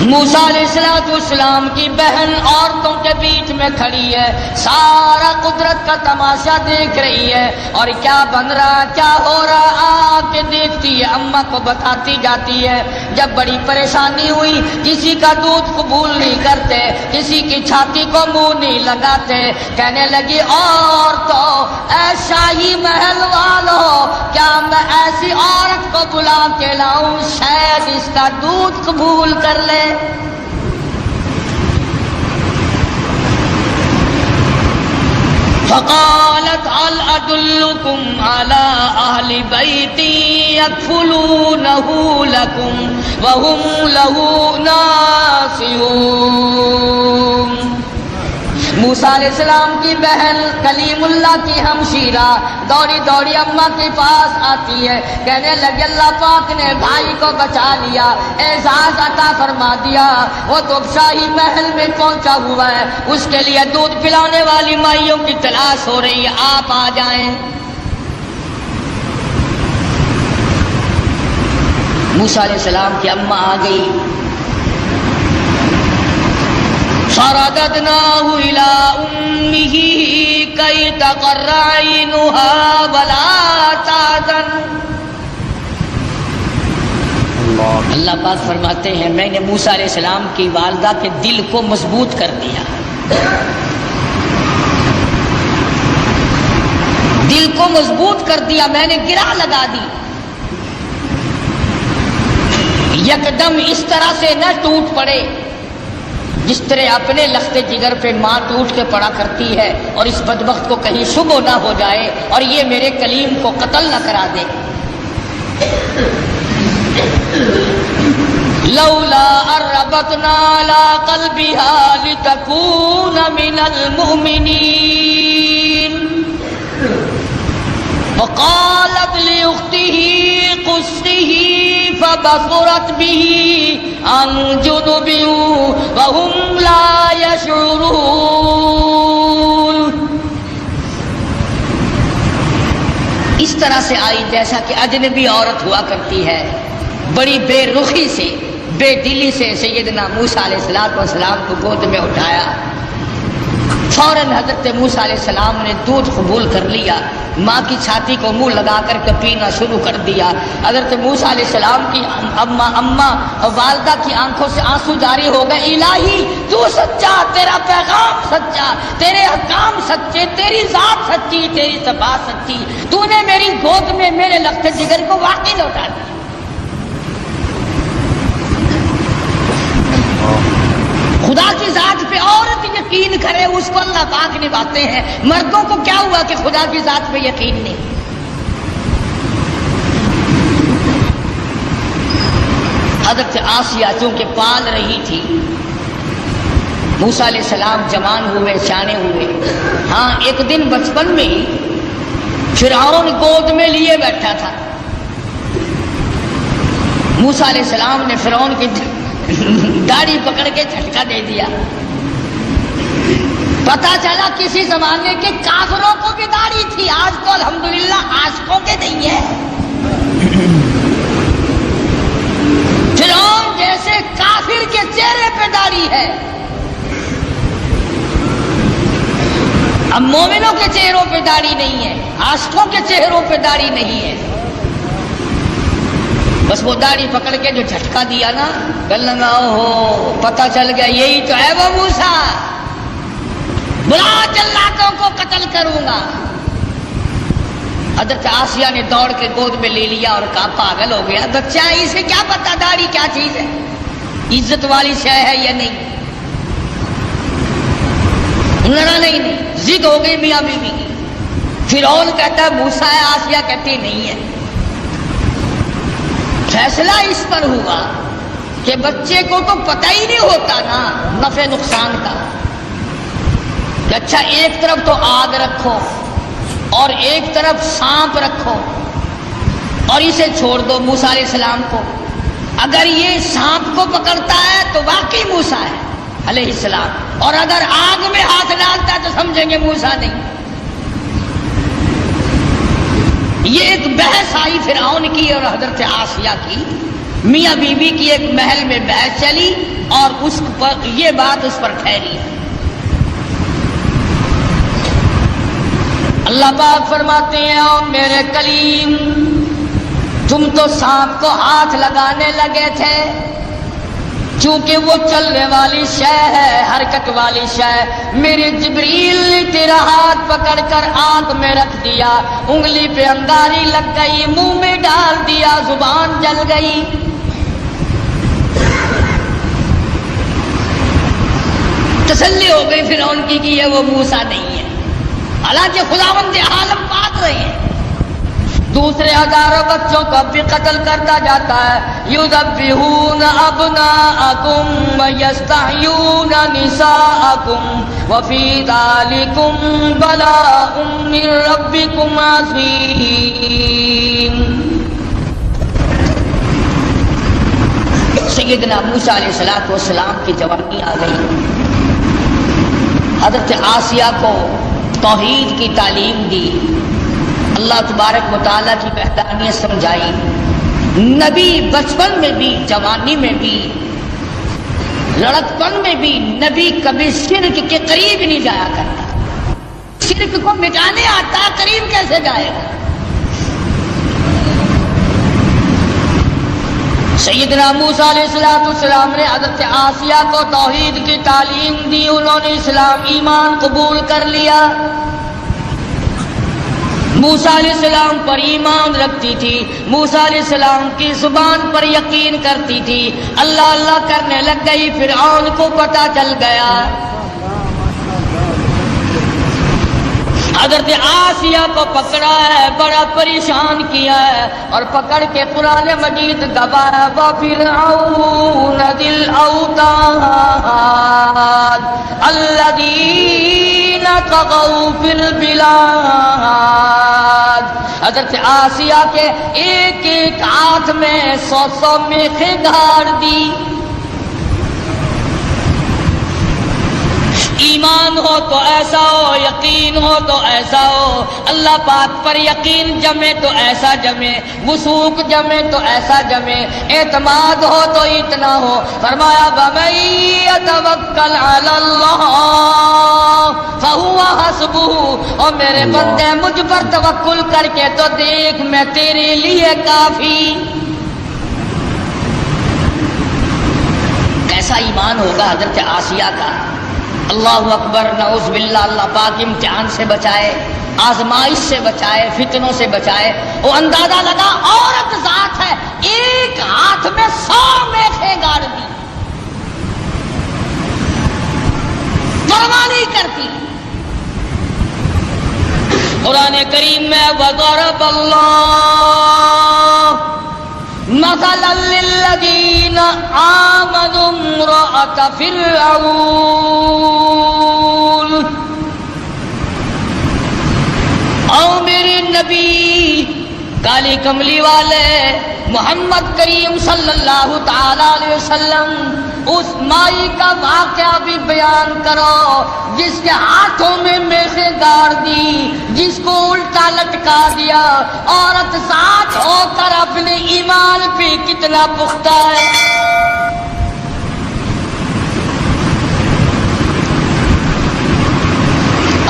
موسیٰ علیہ السلام کی بہن عورتوں کے بیچ میں کھڑی ہے، سارا قدرت کا تماشا دیکھ رہی ہے، اور کیا بن رہا کیا ہو رہا آ کے دیکھتی ہے، اماں کو بتاتی جاتی ہے۔ جب بڑی پریشانی ہوئی، کسی کا دودھ قبول نہیں کرتے، کسی کی چھاتی کو منہ نہیں لگاتے، کہنے لگی عورتوں، اے شاہی محل والوں، کیا میں ایسی عورت کو بلا کے لاؤں شاید اس کا دودھ قبول کر لے؟ فقالت هل أدلكم على أهل بيت يكفلونه لكم وهم له ناصحون۔ موسیٰ علیہ السلام کی بہن کلیم اللہ کی ہمشیرہ دوڑی دوڑی اماں کے پاس آتی ہے، کہنے لگے اللہ پاک نے بھائی کو بچا لیا، اعزاز عطا فرما دیا، وہ تو شاہی محل میں پہنچا ہوا ہے، اس کے لیے دودھ پلانے والی مائیوں کی تلاش ہو رہی ہے، آپ آ جائیں۔ موسیٰ علیہ السلام کی اماں آ گئی، فرددناه إلى أمه كي تقر عينها ولا تحزن۔ اللہ پاک فرماتے ہیں میں نے موسیٰ علیہ السلام کی والدہ کے دل کو مضبوط کر دیا، دل کو مضبوط کر دیا، میں نے گرہ لگا دی، یکدم اس طرح سے نہ ٹوٹ پڑے جس طرح اپنے لخت جگر پہ ماں ٹوٹ کے پڑا کرتی ہے، اور اس بدبخت کو کہیں شبہ نہ ہو جائے اور یہ میرے کلیم کو قتل نہ کرا دے۔ لولا اربتنا على قلبها لتكون من المؤمنين وقالت لأخته قصه فبصرت به عن جنب وهم لا يشعرون۔ اس طرح سے آئی جیسا کہ اجنبی عورت ہوا کرتی ہے، بڑی بے رخی سے بے دلی سے سیدنا موسیٰ علیہ السلام کو گود میں اٹھایا، فوراً حضرت موسیٰ علیہ السلام نے دودھ قبول کر لیا، ماں کی چھاتی کو منہ لگا کر کے پینا شروع کر دیا۔ حضرت موسیٰ علیہ السلام کی اماں والدہ کی آنکھوں سے آنسو جاری ہو گئے، الہی تو سچا، تیرا پیغام سچا، تیرے احکام سچے، تیری ذات سچی، تیری صفات سچی، تو نے میری گود میں میرے لخت جگر کو واقعی لوٹا دیا۔ خدا کی ذات پہ عورت یقین کرے اس کو اللہ پاک نبھاتے ہیں، مردوں کو کیا ہوا کہ خدا کی ذات پہ یقین نہیں؟ حضرت آسیہ چونکہ پال رہی تھی، موسیٰ علیہ السلام جوان ہوئے، سیانے ہوئے، ہاں ایک دن بچپن میں ہی فرعون گود میں لیے بیٹھا تھا، موسیٰ علیہ السلام نے فرعون کی داڑھی پکڑ کے جھٹکا دے دیا، پتا چلا کسی زمانے کے کافروں کو بھی داڑھی تھی، آج تو الحمدللہ عاشقوں کے نہیں ہے۔ فرعون جیسے کافر کے چہرے پہ داڑھی ہے، اب مومنوں کے چہروں پہ داڑھی نہیں ہے، عاشقوں کے چہروں پہ داڑھی نہیں ہے، بس وہ داڑھی پکڑ کے جو جھٹکا دیا نا، کہنے لگا ہو پتہ چل گیا یہی تو ہے وہ موسیٰ، بلا جلاتوں کو قتل کروں گا۔ حضرت آسیہ نے دوڑ کے گود میں لے لیا اور کہا پاگل ہو گیا بچہ، اسے کیا پتا داڑھی کیا چیز ہے، عزت والی شے ہے یا نہیں؟ لڑا نہیں، ضد ہو گئی میاں بیوی کی، فرعون کہتا ہے موسیٰ ہے، آسیہ کہتی نہیں ہے۔ فیصلہ اس پر ہوا کہ بچے کو تو پتہ ہی نہیں ہوتا نا نفع نقصان کا، کہ اچھا ایک طرف تو آگ رکھو اور ایک طرف سانپ رکھو اور اسے چھوڑ دو موسیٰ علیہ السلام کو، اگر یہ سانپ کو پکڑتا ہے تو واقعی موسیٰ ہے علیہ السلام، اور اگر آگ میں ہاتھ ڈالتا ہے تو سمجھیں گے موسیٰ نہیں۔ یہ ایک بحث آئی فرعون کی اور حضرت آسیہ کی، میاں بیوی کی ایک محل میں بحث چلی، اور اس پر یہ بات اس پر ٹھہری ہے۔ اللہ پاک فرماتے ہیں او میرے کلیم تم تو سانپ کو ہاتھ لگانے لگے تھے، چونکہ وہ چلنے والی شے ہے، حرکت والی شے، میرے جبریل نے تیرا ہاتھ پکڑ کر آنکھ میں رکھ دیا، انگلی پہ انگاری لگ گئی، منہ میں ڈال دیا، زبان جل گئی۔ تسلی ہو گئی فرعون کی کہ یہ وہ موسیٰ نہیں ہے، حالانکہ خداوند عالم پاک رہے ہیں۔ دوسرے ہزاروں بچوں کو بھی قتل کرتا جاتا ہے، یذبحون ابناءکم ویستحیون نساءکم وفی ذالکم بلاء من ربکم عظیم۔ سیدنا موسیٰ علیہ السلام کی جوانی آ گئی، حضرت آسیہ کو توحید کی تعلیم دی، اللہ تبارک مطالعہ کی وحدانیت سمجھائی۔ نبی بچپن میں بھی، جوانی میں بھی، لڑکپن میں بھی نبی کبھی شرک کے قریب نہیں جایا کرتا۔ شرک کو مٹانے آتا، قریب کیسے جائے گا؟ سیدنا موسیٰ علیہ السلام نے حضرت آسیہ کو توحید کی تعلیم دی، انہوں نے اسلام ایمان قبول کر لیا۔ موسیٰ علیہ السلام پر ایمان رکھتی تھی، موسیٰ علیہ السلام کی زبان پر یقین کرتی تھی، اللہ اللہ کرنے لگ گئی، فرعون کو پتہ چل گیا۔ حضرت آسیہ کو پکڑا ہے، بڑا پریشان کیا ہے، اور پکڑ کے قرآن مجید دبایا، وَفِرْعَوْنَ ذِي الْأَوْتَادِ الَّذِينَ طَغَوْا فِي الْبِلَادِ۔ حضرت آسیہ کے ایک ایک ہاتھ میں 100 میخیں گاڑ دی۔ ایمان ہو تو ایسا ہو، یقین ہو تو ایسا ہو، اللہ پاک پر یقین جمے تو ایسا جمے، وثوق جمے تو ایسا جمے، اعتماد ہو تو اتنا ہو۔ فرمایا وَمَن يَتَوَکَّلْ عَلَى اللَّهِ فَهُوَ حَسْبُهُ، اور میرے بندے مجھ پر توکل کر کے تو دیکھ میں تیرے لیے کافی۔ کیسا ایمان ہوگا حضرت آسیہ کا! اللہ اکبر، نعوذ باللہ، اللہ پاک امتحان سے بچائے، آزمائش سے بچائے، فتنوں سے بچائے۔ وہ اندازہ لگا عورت ذات ہے، ایک ہاتھ میں 100 میخیں گاڑ دی، پرواہ نہیں کرتی۔ قرآن کریم میں وَضَرَبَ اللَّهُ مَثَلًا لِلَّذِينَ آمَنُوا امْرَأَتَ فِرْعَوْنَ، او میرے نبی کالی کملی والے محمد کریم صلی اللہ تعالی علیہ وسلم اس مائی کا واقعہ بھی بیان کرو جس کے ہاتھوں میں میخیں گاڑ دی، جس کو الٹا لٹکا دیا، عورت ذات ہو کر اپنے ایمان پہ کتنا پختہ ہے۔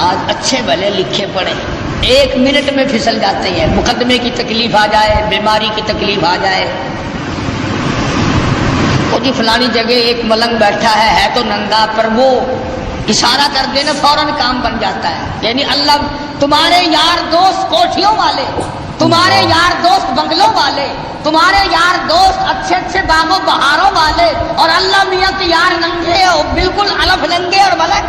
آج اچھے بھلے لکھے پڑھے 1 منٹ میں پھسل جاتے ہیں، مقدمے کی تکلیف آ جائے، بیماری کی تکلیف آ جائے، وہ جی فلانی جگہ ایک ملنگ بیٹھا ہے تو ننگا، پر وہ اشارہ کر دینا فوراً کام بن جاتا ہے۔ یعنی اللہ تمہارے یار دوست کوٹھیوں والے، تمہارے یار دوست بنگلوں والے، تمہارے یار دوست اچھے اچھے باغوں بہاروں والے، اور اللہ میاں کے یار ننگے ہو، بالکل الف ننگے اور ملک۔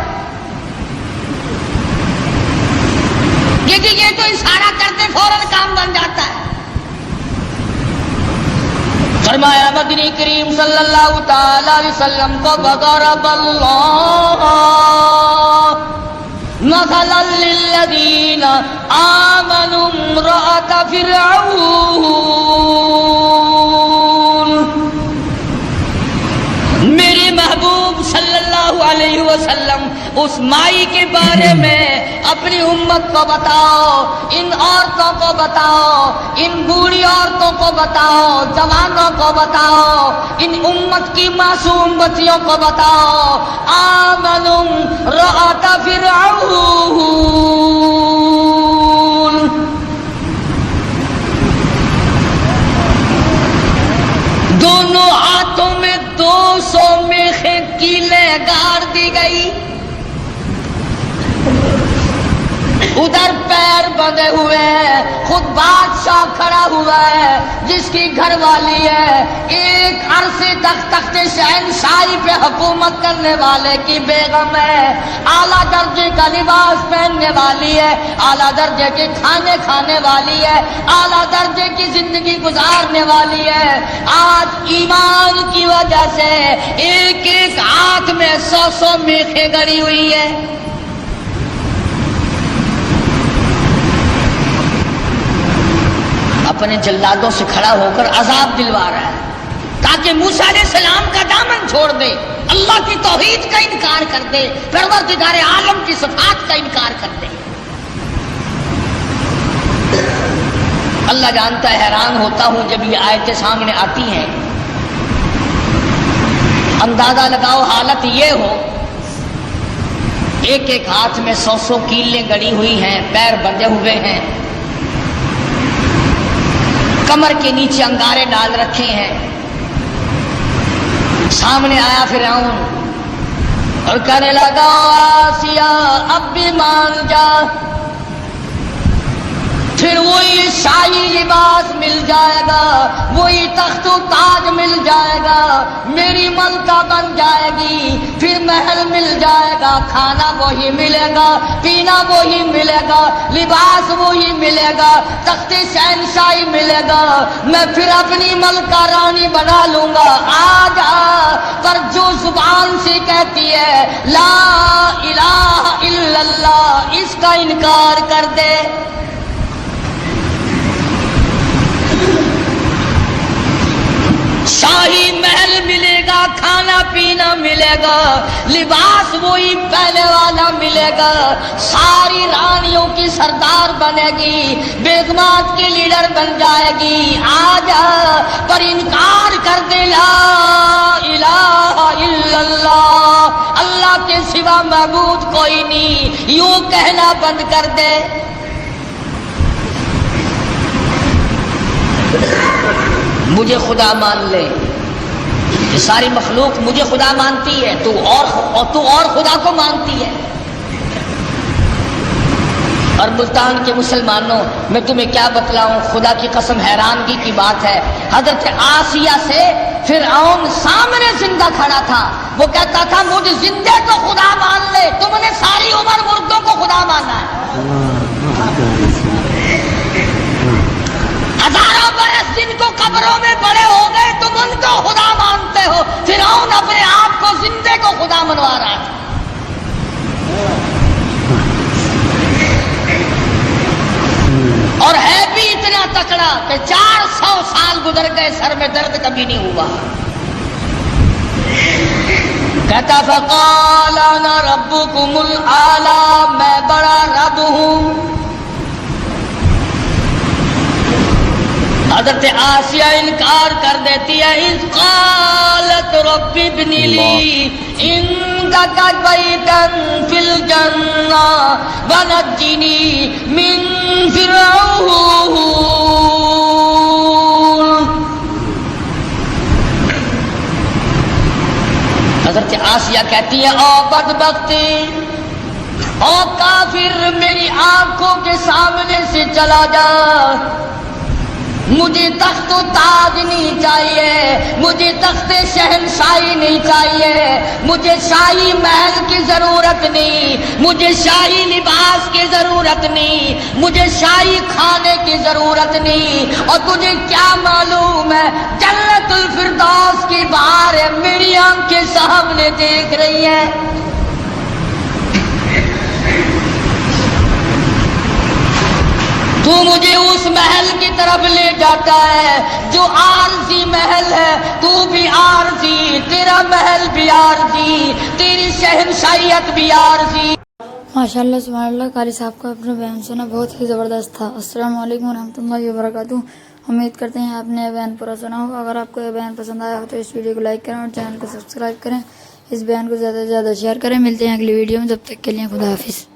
یہ تو اشارہ کرتے فوراً کام بن جاتا ہے۔ فرمایا مدنی کریم صلی اللہ تعالی علیہ وسلم کو وَضَرَبَ اللَّهُ مَثَلًا لِلَّذِينَ آمَنُوا امْرَأَتَ فِرْعَوْنَ۔ میرے محبوب صلی اللہ اللہ علیہ وسلم اس مائی کے بارے میں اپنی امت کو بتاؤ، ان عورتوں کو بتاؤ، ان بوڑھی عورتوں کو بتاؤ، جوانوں کو بتاؤ، ان امت کی معصوم بچیوں کو بتاؤ، آمنوا رأت فرعون، دونوں ہاتھوں میں 200 میخیں کیلیں گاڑ دی گئی، ادھر پیر بندھے ہوئے ہیں، خود بادشاہ کھڑا ہوا ہے جس کی گھر والی ہے ایک عرصے تک تخت شہنشاہی پہ حکومت کرنے والے کی بیگم ہے، اعلیٰ درجے کا لباس پہننے والی ہے، اعلیٰ درجے کے کھانے کھانے والی ہے، اعلیٰ درجے کی زندگی گزارنے والی ہے۔ آج ایمان کی وجہ سے ایک ایک ہاتھ میں 100 میخیں گڑی ہوئی ہے۔ اپنے جلادوں سے کھڑا ہو کر عذاب دلوا رہا ہے تاکہ موسیٰ علیہ السلام کا دامن چھوڑ دے، اللہ کی توحید کا انکار کر دے، پروردگار عالم کی صفات کا انکار کر دے۔ اللہ جانتا ہے، حیران ہوتا ہوں جب یہ آیتیں سامنے آتی ہیں۔ اندازہ لگاؤ حالت یہ ہو، ایک ایک ہاتھ میں 100 کیلیں گڑی ہوئی ہیں، پیر بندھے ہوئے ہیں، کمر کے نیچے انگارے ڈال رکھے ہیں، سامنے آیا فرعون اور کہنے لگا آسیہ اب بھی مان جا، پھر وہی شاہی لباس مل جائے گا، وہی تخت و تاج مل جائے گا، میری ملکہ بن جائے گی، پھر محل مل جائے گا، کھانا وہی ملے گا، پینا وہی ملے گا، لباس وہی ملے گا، تخت شہنشاہی ملے گا، میں پھر اپنی ملکہ رانی بنا لوں گا، آ جا۔ پر جو زبان سے کہتی ہے لا الہ الا اللہ، اس کا انکار کر دے، شاہی محل ملے گا، کھانا پینا ملے گا، لباس وہی پہلے والا ملے گا، ساری رانیوں کی سردار بنے گی، بیگمات کی لیڈر بن جائے گی، آ جا، پر انکار کر دے لا الہ الا اللہ، اللہ کے سوا معبود کوئی نہیں، یوں کہنا بند کر دے۔ مجھے خدا مان لے، یہ ساری مخلوق مجھے خدا مانتی ہے، تو اور خدا کو مانتی ہے۔ اور ملتان کے مسلمانوں، میں تمہیں کیا بتلاؤں، خدا کی قسم حیرانگی کی بات ہے، حضرت آسیہ سے فرعون سامنے زندہ کھڑا تھا، وہ کہتا تھا مجھے زندے کو خدا مان لے، تم نے ساری عمر مردوں کو خدا مانا ہے، ہزاروں برس جن کو قبروں میں بڑے ہو گئے تم ان کو خدا مانتے ہو، فرعون اپنے آپ کو زندے کو خدا منوا رہا تھا۔ اور ہے بھی اتنا تکڑا کہ 400 سال گزر گئے، سر میں درد کبھی نہیں ہوا۔ کہتا فقال انا ربکم الاعلی، میں بڑا رب ہوں۔ حضرت آسیہ انکار کر دیتی ہے، اذ قالت رب ابن لی عندک بیتا فی الجنہ ونجنی من فرعون۔ حضرت آسیہ کہتی ہے او بدبختی، او کافر، میری آنکھوں کے سامنے سے چلا جا، مجھے تخت و تاج نہیں چاہیے، مجھے تخت شہنشاہی نہیں چاہیے، مجھے شاہی محل کی ضرورت نہیں، مجھے شاہی لباس کی ضرورت نہیں، مجھے شاہی کھانے کی ضرورت نہیں، اور تجھے کیا معلوم ہے جنت الفردوس کی بہاریں میری آنکھ کے سامنے دیکھ رہی ہیں۔ تو مجھے اس محل کی طرف لے جاتا ہے جو عارضی محل ہے، تو بھی عارضی، تیرا محل بھی عارضی، تیری شہنشاہیت بھی عارضی۔ ماشاء اللہ سبحان اللہ، قاری صاحب کا اپنا بیان سنا بہت ہی زبردست تھا۔ السلام علیکم ورحمۃ اللہ وبرکاتہ۔ امید کرتے ہیں آپ نے یہ بیان پورا سنا ہوگا۔ اگر آپ کو یہ بیان پسند آیا ہو تو اس ویڈیو کو لائک کریں اور چینل کو سبسکرائب کریں، اس بیان کو زیادہ سے زیادہ شیئر کریں۔ ملتے ہیں اگلی ویڈیو میں، جب تک کے لیے خدا حافظ۔